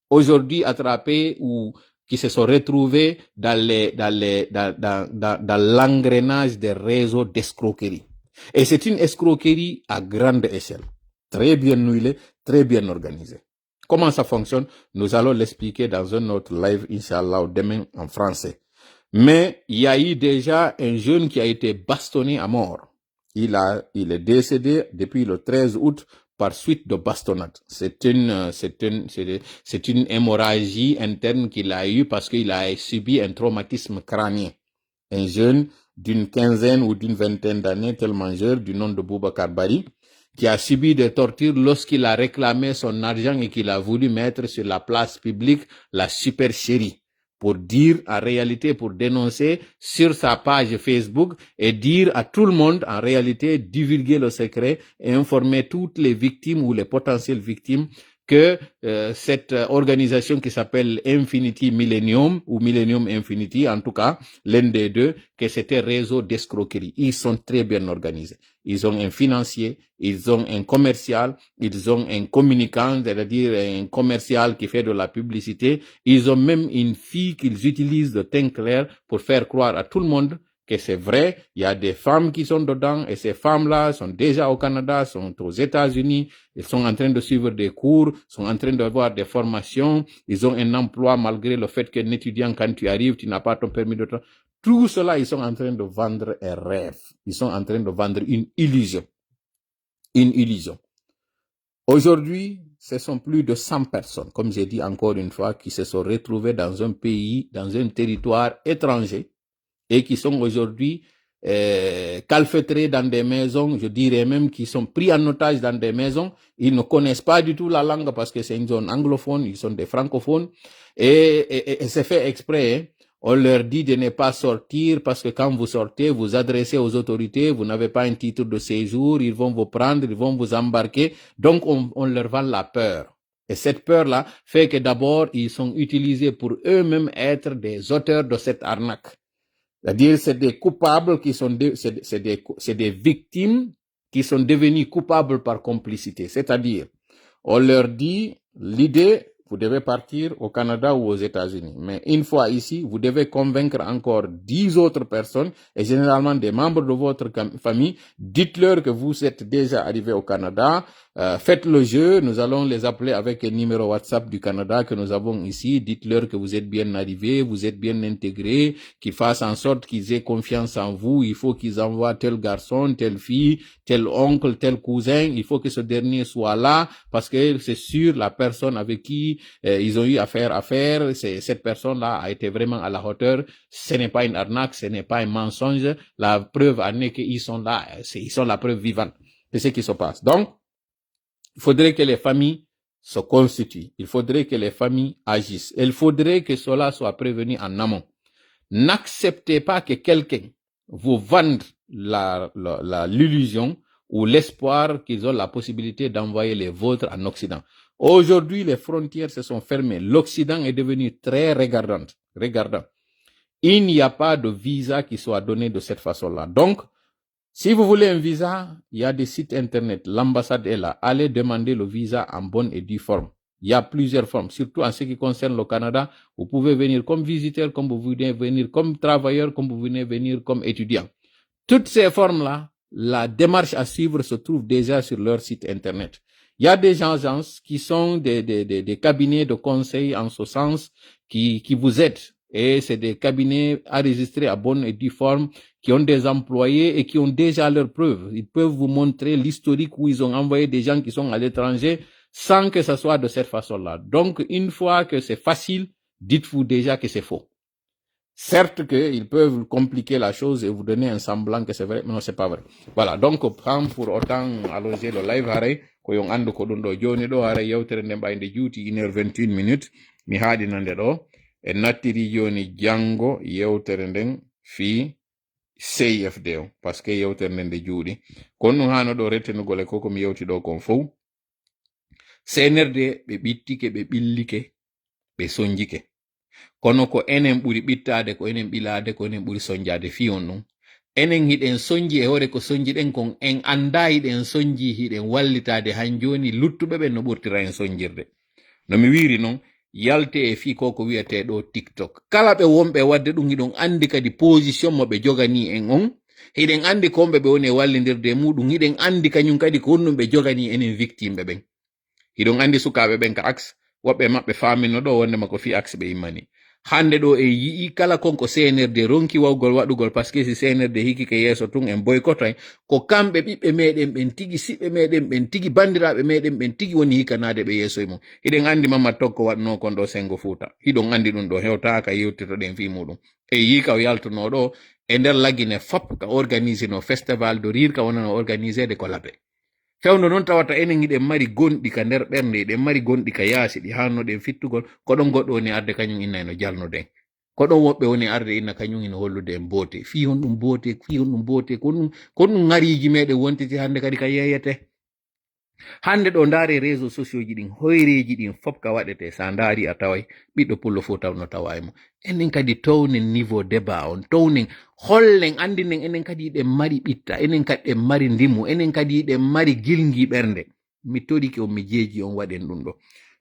aujourd'hui attrapés ou qui se sont retrouvés dans l'engrenage des réseaux d'escroquerie. Et c'est une escroquerie à grande échelle, très bien huilée, très bien organisée. Comment ça fonctionne? Nous allons l'expliquer dans un autre live, Inch'Allah, demain en français. Mais il y a eu déjà un jeune qui a été bastonné à mort. Il est décédé depuis le 13 août par suite de bastonnade. C'est une hémorragie interne qu'il a eue parce qu'il a subi un traumatisme crânien. Un jeune d'une quinzaine ou d'une vingtaine d'années, tellement jeune, du nom de Boubacar Bari, qui a subi des tortures lorsqu'il a réclamé son argent et qu'il a voulu mettre sur la place publique la supercherie pour dire en réalité, pour dénoncer sur sa page Facebook et dire à tout le monde, en réalité, divulguer le secret et informer toutes les victimes ou les potentielles victimes que cette organisation qui s'appelle Infinity Millennium ou Millennium Infinity, en tout cas, l'un des deux, que c'était réseau d'escroquerie. Ils sont très bien organisés. Ils ont un financier, ils ont un commercial, ils ont un communicant, c'est-à-dire un commercial qui fait de la publicité. Ils ont même une fille qu'ils utilisent de teint clair pour faire croire à tout le monde que c'est vrai, il y a des femmes qui sont dedans et ces femmes-là sont déjà au Canada, sont aux États-Unis, elles sont en train de suivre des cours, sont en train d'avoir des formations, ils ont un emploi malgré le fait qu'un étudiant, quand tu arrives, tu n'as pas ton permis de travail. Tout cela, ils sont en train de vendre un rêve. Ils sont en train de vendre une illusion. Une illusion. Aujourd'hui, ce sont plus de 100 personnes, comme j'ai dit encore une fois, qui se sont retrouvées dans un pays, dans un territoire étranger, et qui sont aujourd'hui calfeutrés dans des maisons, je dirais même qu'ils sont pris en otage dans des maisons. Ils ne connaissent pas du tout la langue parce que c'est une zone anglophone, ils sont des francophones. Et c'est fait exprès On leur dit de ne pas sortir parce que quand vous sortez, vous adressez aux autorités, vous n'avez pas un titre de séjour, ils vont vous prendre, ils vont vous embarquer. Donc, on leur vend la peur. Et cette peur-là fait que d'abord, ils sont utilisés pour eux-mêmes être des auteurs de cette arnaque. C'est-à-dire, c'est des coupables qui sont, c'est des victimes qui sont devenues coupables par complicité. C'est-à-dire, on leur dit, l'idée, vous devez partir au Canada ou aux États-Unis. Mais une fois ici, vous devez convaincre encore 10 autres personnes, et généralement des membres de votre famille. Dites-leur que vous êtes déjà arrivé au Canada. Faites le jeu. Nous allons les appeler avec un numéro WhatsApp du Canada que nous avons ici. Dites-leur que vous êtes bien arrivés, vous êtes bien intégrés, qu'ils fassent en sorte qu'ils aient confiance en vous. Il faut qu'ils envoient tel garçon, telle fille, tel oncle, tel cousin. Il faut que ce dernier soit là parce que c'est sûr la personne avec qui ils ont eu affaire, cette personne-là a été vraiment à la hauteur. Ce n'est pas une arnaque, ce n'est pas un mensonge. La preuve en est qu'ils sont là, ils sont la preuve vivante de ce qui se passe. Donc, il faudrait que les familles se constituent. Il faudrait que les familles agissent. Il faudrait que cela soit prévenu en amont. N'acceptez pas que quelqu'un vous vende l'illusion ou l'espoir qu'ils ont la possibilité d'envoyer les vôtres en Occident. Aujourd'hui, les frontières se sont fermées. L'Occident est devenu très regardant. Il n'y a pas de visa qui soit donné de cette façon-là. Donc, si vous voulez un visa, il y a des sites internet. L'ambassade est là. Allez demander le visa en bonne et due forme. Il y a plusieurs formes, surtout en ce qui concerne le Canada. Vous pouvez venir comme visiteur, comme vous venez venir comme travailleur, comme vous venez venir comme étudiant. Toutes ces formes-là, la démarche à suivre se trouve déjà sur leur site internet. Il y a des agences qui sont des cabinets de conseil en ce sens qui vous aident. Et c'est des cabinets enregistrés à bonne et due forme qui ont des employés et qui ont déjà leurs preuves. Ils peuvent vous montrer l'historique où ils ont envoyé des gens qui sont à l'étranger sans que ce soit de cette façon-là. Donc, une fois que c'est facile, dites-vous déjà que c'est faux. Certes qu'ils peuvent compliquer la chose et vous donner un semblant que c'est vrai, mais non, c'est pas vrai. Voilà, donc, pour autant allonger le live hare, ko yon andu ko ɗum ɗo joni ɗo hare yewtere nde mbayde juuti 1h21 minutes, mi haaɗinande ɗo, e nattiri joni jango yewtere nden fi CFD o, parce que yewtere nden nde juuɗi. Kono ɗum hano ɗo rettenugol e koko mi yewti ɗo kon fof. CNRD ɓe ɓittike, ɓe ɓillike, ɓe sonjike. Kono ko enen ɓuri ɓittade, ko enen ɓilade, ko enen ɓuri sonjade fi on ɗum. Enen hiɗen sonji e hore ko sonjiɗen kon en anda hiɗen sonji hiɗen wallitade han joni luttuɓe ɓen no ɓurtira en sonjirde. No mi wiri noon, yalte e fi koko wiyete ɗo TikTok. Kala ɓe wonɓe wadde ɗum hiɗon andi kadi position mo ɓe jogani en on. Hiɗen andi ko wonɓe ɓe woni e wallidirde muɗum. Hiɗen andi kañum kadi ko honɗum ɓe jogani enen victime ɓen. Hiɗon andi sukaɓe ɓen ka axe, woɓɓe maɓɓe famino ɗo wondema ko fi axe ɓe immani. Hande ɗo e yii kala konko CNRD ronki wawgol waɗugol par ce que si CNRD hiki ke yeso tun en boycottoy ko kamɓe ɓiɓɓe meɗen ɓen tigi siɓɓe meɗen ɓen tigi bandiraɓe meɗen ɓen tigi woni hikanade ɓe yeso e mum. Hiɗen andi Mamadou Tokko waɗno kon ɗo Sengo Fouta. Hiɗon andi ɗum ɗo hewtaka yewtitoɗen fi muɗum. E yii ka o yaltuno ɗo e nder laggine fop ka organise no festival de rire ka wonano organisé de ko laɓe. Fewno noon tawata enen hiɗen mari gonɗi ka nder ɓernde, ɗen mari gonɗi ka yaasi ɗi hannoɗen fittugol, ko ɗon goɗɗo woni arde kañum inna eno jalnoden. Ko ɗon woɓɓe woni arde inna kañum ino hollude en boote. Fi hon ɗum boote, ko ɗum ŋariji meɗen wontiti hande kadi ka yeyete. Hande ɗo ndaare réseaux sociaux ji ɗin, hoyreji ɗin fop ka waɗete, sa ndaari a taway ɓiɗɗo pullo fof tawno tawa e mo. Enen kadi townen niveau débat on, townen hollen andinen enen kadi ɗen mari ɓitta, enen kadi ɗen mari ndimu, enen kadi ɗen mari gilgi ɓernde. Mi toriki on mi jeeji on waɗen ɗum ɗo.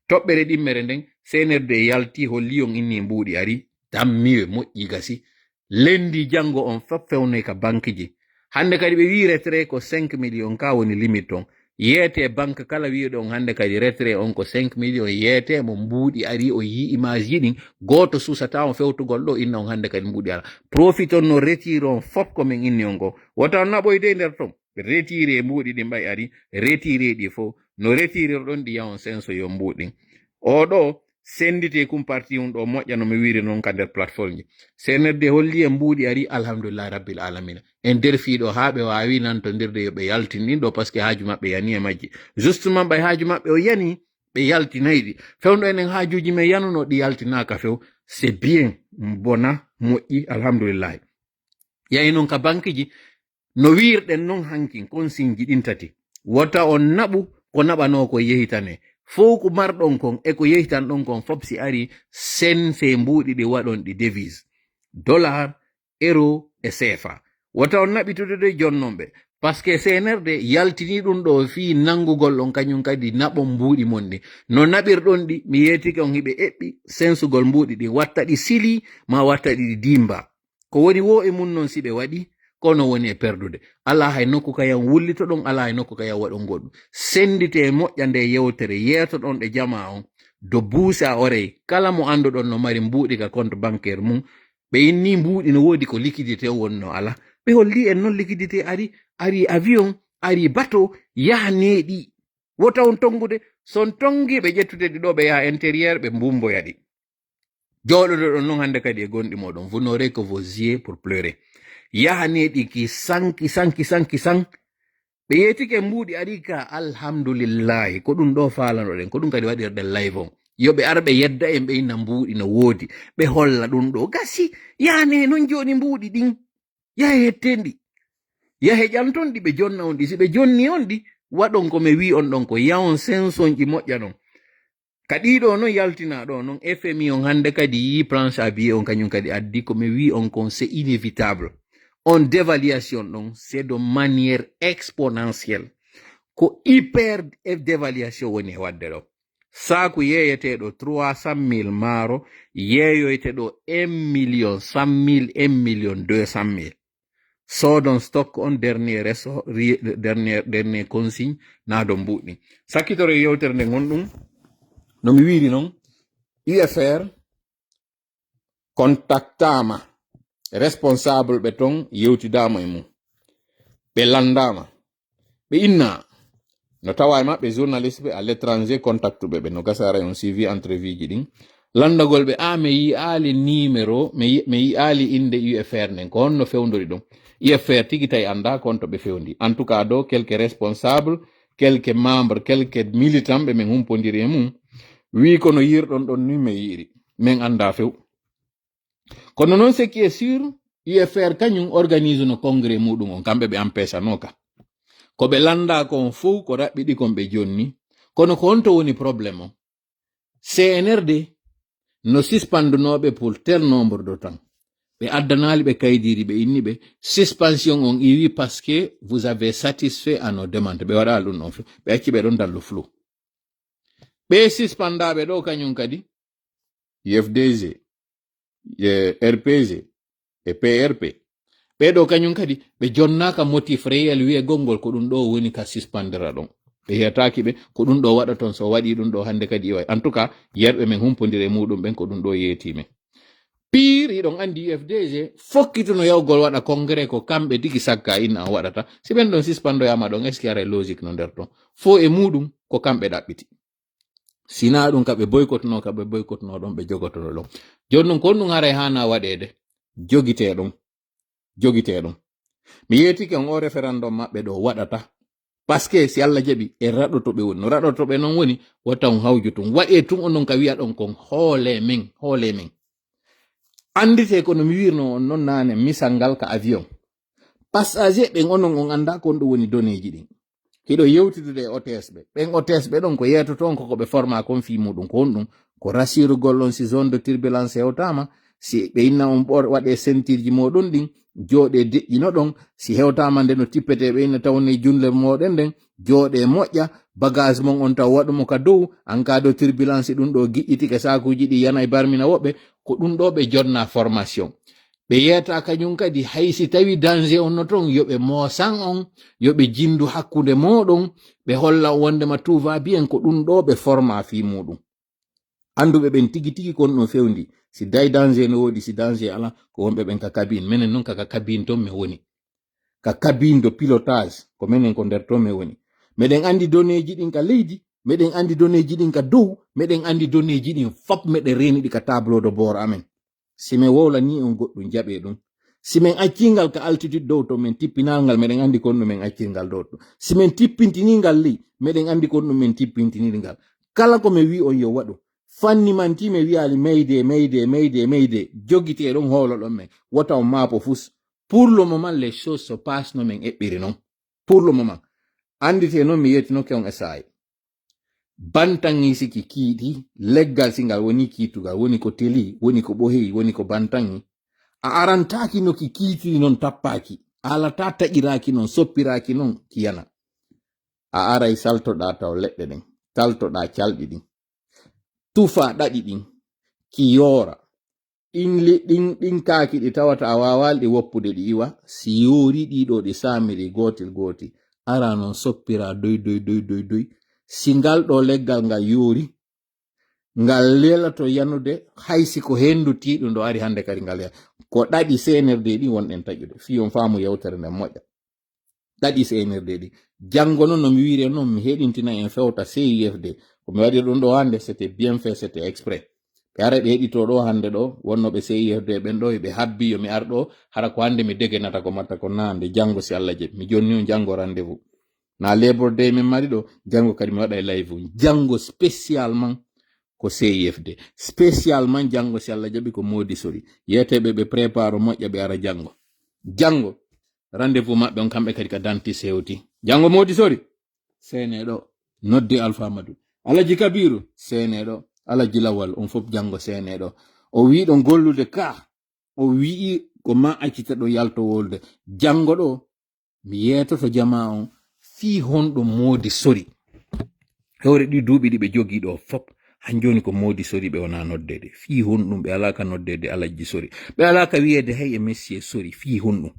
Toɓɓere ɗimmere nden CNRD yalti holli on inni mbuuɗi ari, dammiwe moƴƴi gasi. Lendi jango on fop fewnoy ka banque ji. Hande kadi ɓe wi retrait ko 5 millions ka woni limite on. Yete banque kala wiiɗo on hande kadi retrait on ko 5 millions yete mo mbuuɗi ari o yi image yiɗin goto susata on fewtugol ɗo inna on hande kadi mbuuɗi ala profite on no retire on fop komin inni on go wota naɓoyde nder ton retire mbuuɗi ɗin ɓay ari retire ɗi fo no retire ɗon ɗi yawon senso yo mbuuɗin oɗo sendite kum parti on ɗo moƴƴa no mi wiri noon ka nder plateforme ji CNRD holli e mbuuɗi ari alhamdulillah rabbil alamina en nder fiiɗo haa ɓe waawi nantodirde yo ɓe yaltin ɗin ɗo par ce que haaju maɓɓe yani e majji justement ɓay haaju maɓɓe o yani ɓe yaltinayi ɗi fewno enen haajuji men yanuno ɗi yaltinaka few c'est bien bona moƴƴi alhamdulillahi yayi noon ka banque ji no wirɗen noon hankin consigne ji ɗin tati wota on naɓu ko naɓano ko yehitane fof ko marɗon kon e ko yehitan ɗon kon fof si ari sen fe mbuɗi ɗi waɗon ɗi devise dollar euro e CFA wota on naɓitude de jonnon ɓe par ce que senerde yaltini ɗum ɗo fi nangugol ɗon kañum kadi naɓon mbuɗi mon ɗi no naɓirɗon ɗi mi yetike on hiɓe eɓɓi sensugol mbuɗi ɗi watta ɗi sili ma watta ɗi dimba ko woni wo e mun noon si ɓe waɗi kono woni e perdude ala hay nokku kayam wullito ɗon ala hay nokku kayam waɗon goɗɗum sendite moƴƴa nde yewtere yeeto ɗon ɗe jama on do buuse a orey kala mo anduɗon no mari mbuɗi ka compte bancaire mum ɓe inni mbuɗi no woodi ko liquidité wonno ala ɓe holli en noon liquidité ari avion ari bateau yaha neeɗi wota on tongude son tongi ɓe ƴettude ɗi ɗo ɓe yaha intérieur ɓe mbumboya ɗi joɗoɗo ɗon noon hande kadi e gonɗi moɗon vous n'aurez que vos yeux pour pleurer yahaneɗi ki san ɓe yetike mbuɗi ari ka alhamdulillahi ko ɗum ɗo falanoɗen ko ɗum kadi waɗirɗen live on yoɓe arɓe yedda en ɓe inna mbuɗi no woodi ɓe holla ɗum ɗo gasi yahane non joni mbuɗi ɗin yahe hettendi yahe ƴanton ɗi ɓe jonna on ɗi si ɓe jonni on ɗi waɗon ko mi wi on ɗon ko yawon sensonƴi moƴƴa ɗon ka ɗiɗo noon yaltina ɗo noon FMI on hande kadi yi planche à billets on kañum kadi addi ko mi wi on kon c'est inévitable on dévaluation ɗon c'est de manière exponentielle ko hyper dévaluation woni e wadde ɗo saku yeeyeteɗo 300 000 maaro yeeyoyteɗo 1 200 000 sodon stock on dernier dernier consigne na ɗo mbuɗni sakkitoro yewtere nde gonɗum no mi wiri noon UFR contactama responsable ɓe ton yewtidama e mum ɓe landama ɓe inna no tawa e maɓɓe journaliste ɓe à l'étranger contactuɓe ɓe no gasara on suivi entrevue ji ɗin landagol ɓe mi yi ali numéro mi yi ali inde UFR nden ko honno fewdori ɗum UFR tigi tawi anda kon to ɓe fewndi en tout cas ɗo quelques responsables quelques membres quelques militants ɓe min humpodiri e mum wi kono yirɗon ɗon ni mi yiri min anda few kono noon ce qui est sûr UFR kañum organise no congrès muɗum on kamɓe ɓe empêchano ka ko ɓe landa kon fof ko raɓɓiɗi kon ɓe jonni kono ko honto woni probléme o CNRD no suspendunoɓe pour tel nombre de temps ɓe addanali ɓe kaydiri ɓe inni ɓe suspension on iwi parce que vous avez satisfait à nos demandes ɓe waɗa ɗum ɗon ɓe acci ɓe ɗon dallu flou ɓe suspendaɓe ɗo kañum kadi UFDG RPG e PRP ɓeɗo kañum kadi ɓe jonnaka motif réel wiye gongol ko ɗum ɗo woni ka suspendera ɗon ɓe yiyataki ɓe ko ɗum ɗo waɗa ton so waɗi ɗum ɗo hande kadi iwa en tout cas yerɓe men humpodire muɗum ɓen ko ɗum ɗo yetime pire iɗon andi UFDG fokkituno yawgol waɗa congrès ko kamɓe tigi sakka inna o waɗata si ɓen ɗon suspendoyama ɗon est ce que ara logique no nder ton fo e muɗum ko kamɓe ɗaɓɓiti sina ɗum kaɓe boycotno ɗon ɓe jogotono ɗon joni ɗum ko ɗum haray hana waɗede jogiteɗum mi yetike on o référendum maɓɓe ɗo waɗata parce que si Allah jaɓi e raɗotoɓe woni no raɗotoɓe noon woni wata on hawju tum waɗe tun onon ka wiya ɗon kon hoole men andite kono mi wirno on noon nane misal ngal ka avion passager ɓen onon on anda kon ɗum woni donneji ɗin hiɗo yewtitude e OTS ɓe ɓen OTS ɓe ɗon ko yetoton koko ɓe forma kon fi muɗum ko on ɗum ko rassirugol on si zone de turbulence hewtama si ɓe inna on waɗe sentirji moɗon ɗin jooɗe deƴƴino ɗon si hewtama nde no tippete ɓe inna tawne junle moɗen nden jooɗe moƴƴa bagage mon on taw waɗumo ka dow en cas de turbulence ɗum ɗo giƴƴitike sakuji ɗi yana e barmina woɓɓe ko ɗum ɗo ɓe jonna formation ɓe yeyata kañum kadi haysi tawi danger on no ton yoɓe moosan on yoɓe jindu hakkude moɗon ɓe holla wondema tout va bien ko ɗum ɗo ɓe forma fi muɗum anduɓe ɓen tigi kon ɗum fewndi si day danger no wodi si danger ala ko wonɓe ɓen ka cabine menen noon kaka cabine ton mi woni ka cabine de pilotage ko menen ko nder ton mi woni meɗen andi donneji ɗin ka leydi meɗen andi donneji ɗin ka dow meɗen andi donneji ɗin fop meɗen reniɗi ka tableau de bord amen simin wowla ni on goɗɗum jaɓe ɗum simin accingal ka altitude dow to min tippinalngal meɗen andi kon ɗum min accirngal dow to simin tippintiningal ley meɗen andi kon ɗum min tippintinirngal kala ko mi wi on yo waɗu fanni man time wi'ali mayde jogite ɗon holo ɗon men wota on mapo fus pour le moment les choses se passent no men eɓɓiri non pour le moment andite noon mi yettinoke on essay bantangi siki kiiɗi leggal singal woni kiitugal woni ko teli woni ko ɓoheyi woni ko bantangi a arantaki no ki kiitiri non tappaki alata taƴiraki non soppiraki non kiyana a aray saltoɗa taw leɗɗe ɗen saltoɗa calɗi ɗin tufa ɗaɗi ɗin ki yoora ɗin kaaki ɗi tawata a wawal ɗi woppude ɗi iwa si yoori ɗiɗo ɗi samiri gotel ara non soppira doy si ngal ɗo leggal ngal yoori ngal lelato yanude haysi ko hendu tiɗum ɗo ari hande kadi ngal ko ɗaɗi senerde ɗi wonɗen taƴude fi on faamu yewtere nden moƴƴa ɗaɗi senerde ɗi jango noon no mi wiri noon mi heɗintina en fewta CIFD ko mi waɗi ɗum ɗo hande c'était bien fait c'était exprès ɓe ara ɓe heɗito ɗo hande ɗo wonno ɓe CIFD ɓen ɗo ɓe habbi yo mi ar ɗo hara ko hande mi degenata ko matta ko nande jango si Allah jaɓi mi jonni on jango rendez-vous na Labor Day min mari ɗo jango kadi mi waɗa live jango spécialement ko CIFD spécialement jango si Allah jaɓi ko modi sori yeteɓe ɓe prépare moƴƴa ɓe ara jango rendez-vous maɓɓe on kamɓe kadi ka danti sewti jango modi sori seneɗo noddi Alpha Amadou Alaji Kabiru seneɗo Alaji Lawal on fof jango seneɗo o wi ɗon gollude ka o wi'i ko ma accita ɗo yalto wolde jango ɗo mi yetoto jama on fi honɗo modi sori hewre ɗi duuɓi ɗi ɓe jogi ɗo fop hanjoni ko modi sori ɓe wona noddede fi honɗum ɓe alaka noddede Alaji sori ɓe alaka wiyede hey e Messi sori fi honɗum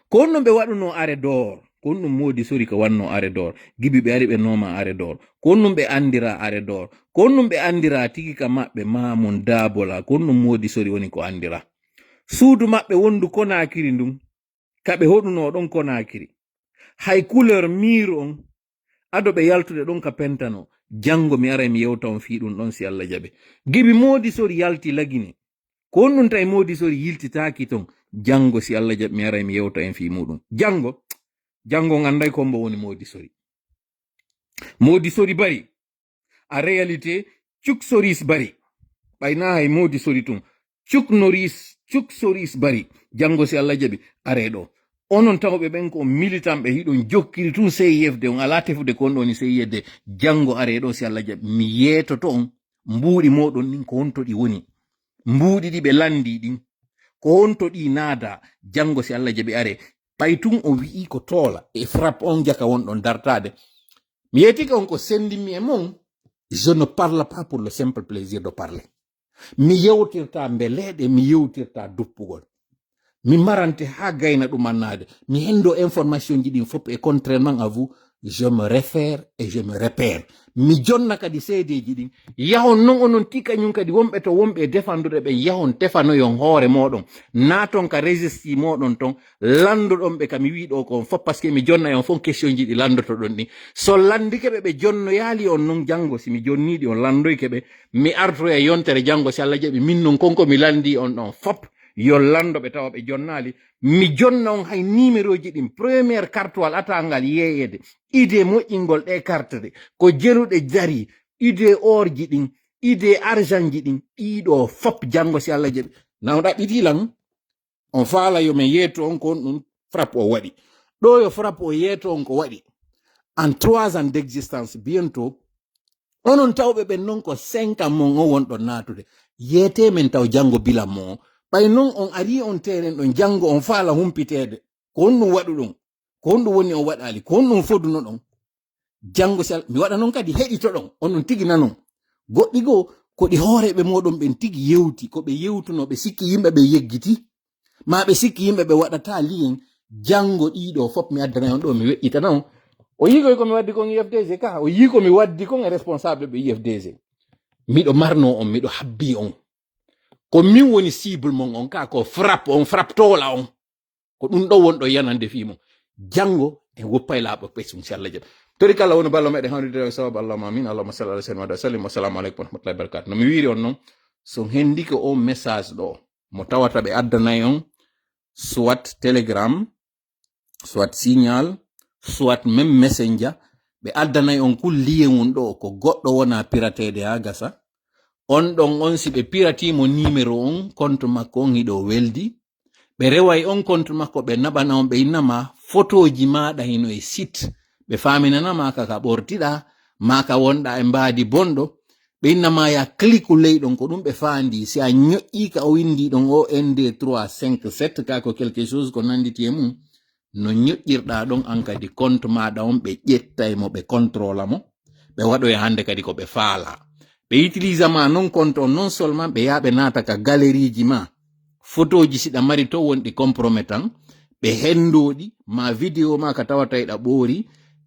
ko honɗum ɓe waɗuno are dor ko honɗum modi sori ko wanno are dor gibi ɓe ari ɓe noma are dor ko honɗum ɓe andira are dor ko honɗum ɓe andira tigi ka maɓɓe Mamoun Dabola ko honɗum modi sori woni ko andira suudu maɓɓe wondu Konakiri ndum kaɓe hoɗuno ɗon Konakiri hay couleur mur on ado ɓe yaltude ɗon ka pentano jango mi ara mi yewta on fi ɗum ɗon si Allah jaɓe gibi modi sori yalti lagine ko honɗum tawi modi sori yiltitaki ton jango si Allah jaɓi mi ara mi yewta en fi muɗum jango ganday kombo woni modi sori bari a réalité cuk soris bari ɓayna hay modi sori tun cuk soris bari jango si Allah jaɓi are ɗo onon tawɓe ɓen ko militant ɓe hiɗon jokkiri tun CIFD on ala tefude kon ɗo ni CIFD jango are ɗo si Allah jaɓi mi yetoto on mbuuɗi moɗon ɗin ko honto ɗi woni mbuuɗi ɗi ɓe landi ɗin ko honto ɗi naada jango si Allah jaɓi are ɓay tun o wi'i ko toola e frappe on jaka wonɗon dartade mi yetika on ko sendimi e mon je ne parle pas pour le simple plaisir de parler mi yewtirta mbeleɗe mi yewtirta duppugol mi marante ha gayna ɗum annade mi hendo information ji ɗin fof et contrairement à vous je me réfère et je me répère mi jonna kadi seedeji ɗin yahon non onon tika ñum kadi wonɓe to wonɓe defanduɗe ɓe yahon tefanoyon hoore moɗon naton ka résisti moɗon ton landuɗon ɓe kami wiɗo kon fof par ce que mi jonna e on fof question ji ɗi landotoɗon ɗi so landikeɓe ɓe jonno yaali on non jango si mi jonniɗi on landoykeɓe mi artoya yontere jango si Allah jaɓi min non konko mi landi on ɗon fop yo landoɓe tawa ɓe jonnali mi jonna on hay numéro ji ɗin première carte wal atangal yeeyede idée moƴƴingol ɗe carte ɗe ko jeruɗe jari idée or ji ɗin idée argent ji ɗin ɗiɗo fop jango si Allah jaɓi naw ɗaɓɓitilan on faala yo min yeeto on ko on ɗum frappe o waɗi ɗo yo frappe o yeeto on ko waɗi en 3 ans d'existence bientôt onon tawɓe ɓen non ko 5 ans mon o wonɗon natude yeete men taw jango bilan mo o ɓay non on ari on teren ɗon jango on faala humpitede ko honɗum waɗu ɗum ko honɗum woni on waɗali ko honɗum foduno ɗon jango sal mi waɗa noon kadi heɗito ɗon onon tigi nanon goɗɗi goo koɗi hooreɓe moɗon ɓen tigi yewti koɓe yewtuno ɓe sikki yimɓe ɓe yeggiti ma ɓe sikki yimɓe ɓe waɗata liyen jango ɗiɗo fop mi addana on ɗo mi weƴƴitana on o yikoy komi waddi kon IFDG ka o yi komi waddi kon e responsable ɓe IFDG miɗo marno on miɗo habbi on ko min woni cible mon on ka ko frappe tola on ko ɗum ɗo wonɗo yanande fimo jango e woppay laaɓo pesum si Allah jaɓi tori kala woni ballo meɗen hawride sababu allahuma amin allahuma salli ala sayyidina wa sallim wassalamu aleykum wa rahmatullahi wa barakatuh no mi wiri on noon so hendi ko o message ɗo mo tawata ɓe addanayi on soit telegram soit signal soit même messenger ɓe addanayi on kul liye mum ɗo ko goɗɗo wona piratede ha gasa on ɗon on si ɓe piratimo numéro on compte makko on hiɗo weldi ɓe reway on compte makko ɓe naɓana on ɓe innama photoji maɗa hino e site ɓe faminanama kaka ɓortiɗa maka wonɗa e mbaadi bonɗo ɓe innama ya clique leyɗon ko ɗum ɓe fandi si a ñoƴƴi ka o windi ɗon o ND 357 ka ko quelque chose ko nanditi e mum no ñoƴƴirɗa ɗon an kadi compte maɗa on ɓe ƴetta mo ɓe contrôla mo ɓe waɗo e hande kadi ko ɓe faala ɓe utilisa ma non compte on non seulement ɓe yaɓe nata ka galerie ji ma photoji siɗa mari to wonɗi compromettant ɓe hendoɗi ma vidéo ma ka tawata eɗa ɓoori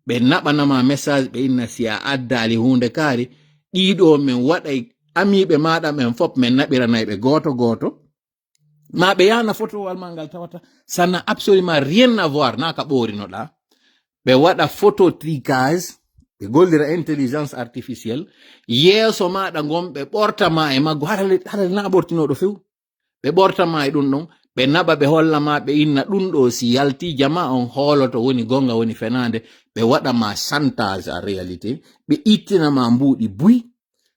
ɓe naɓanama message ɓe inna si a addali hunde kaari ɗiɗo min waɗay amiɓe maɗa men fop min naɓiranayɓe goto goto ma ɓe yana photowal ma ngal tawata ça n'a absolument rien à voir na ka ɓorinoɗa ɓe waɗa photo tricage ɓe gollira intelligence artificielle yeeso maɗa gon ɓe ɓortama e maggo haɗa na ɓortinoɗo few ɓe ɓortama e ɗum ɗon ɓe naɓa ɓe hollama ɓe inna ɗum ɗo si yalti jama on hooloto woni gonga woni fenande ɓe waɗama chantage en réalité ɓe ittinama mbuuɗi buy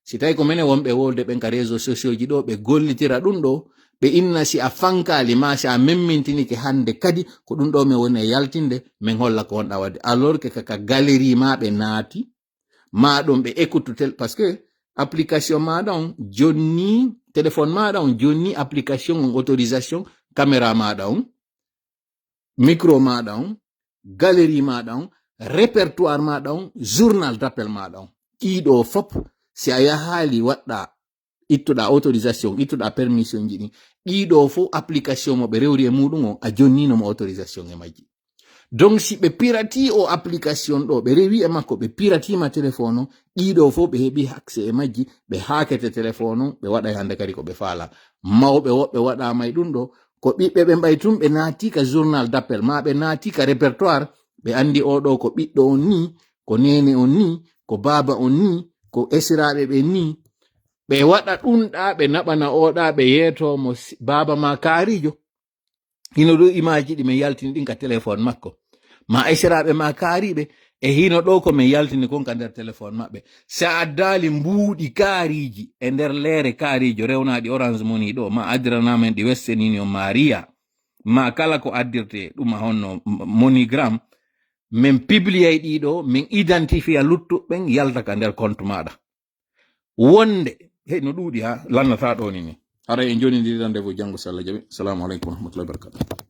si tawi ko minen wonɓe wolde ɓen ka réseau sociaux ji ɗo ɓe gollitira ɗum ɗo ɓe inna si a fankali ma si a memmintinike hande kadi ko ɗum ɗo min woni e yaltinde min holla ko wonɗa wadde alors que kaka galerie ma ɓe naati ma ɗum ɓe écoute tel parce que application maɗa on jonni téléphone maɗa on jonni application on autorisation caméra maɗa on micro maɗa on galerie maɗa on répertoire maɗa on journal d'appel maɗa on ɗiɗo fop si a yahali waɗɗa ittuɗa autorisation ittuɗa permission ji ɗin ɗiɗo fo application mo ɓe rewri e muɗum o a jonninomo autorisation e majji donc si ɓe pirati o application ɗo ɓe rewi e makko ɓe piratima téléphone o ɗiɗo fo ɓe heɓi accès e majji ɓe haakete téléphone o ɓe waɗa hande kadi ko ɓe faala mawɓe woɓɓe waɗama e ɗum ɗo ko ɓiɓɓe ɓe mbay tum ɓe naati ka journal d'appel ma ɓe naati ka répertoire ɓe andi oɗo ko ɓiɗɗo on ni ko nene on ni ko baba on ni ko esiraɓe ɓe ni ɓe waɗa ɗumɗa ɓe naɓana oɗa ɓe yeetomo baba ma kaarijo hino ɗo image ɗi min yaltini ɗin ka téléphone makko ma esiraɓe ma kaariɓe e hino ɗo ko min yaltini kon ka nder téléphone maɓɓe so a addali mbuuɗi kaariji e nder leere kaarijo rewnaɗi orange moni ɗo ma addiranamen ɗi western union maria ma kala ko addirte ɗum honno monigram min publier ɗiɗo min identifia luttuɓen yalta ka nder compte maɗa wonde hey no ɗuuɗi ha lannata ɗo ni hara en joni ndiri rendez-vous janggo so Allah jaɓi. Assalamu aleykum wa rahmatullahi wa barakatuh.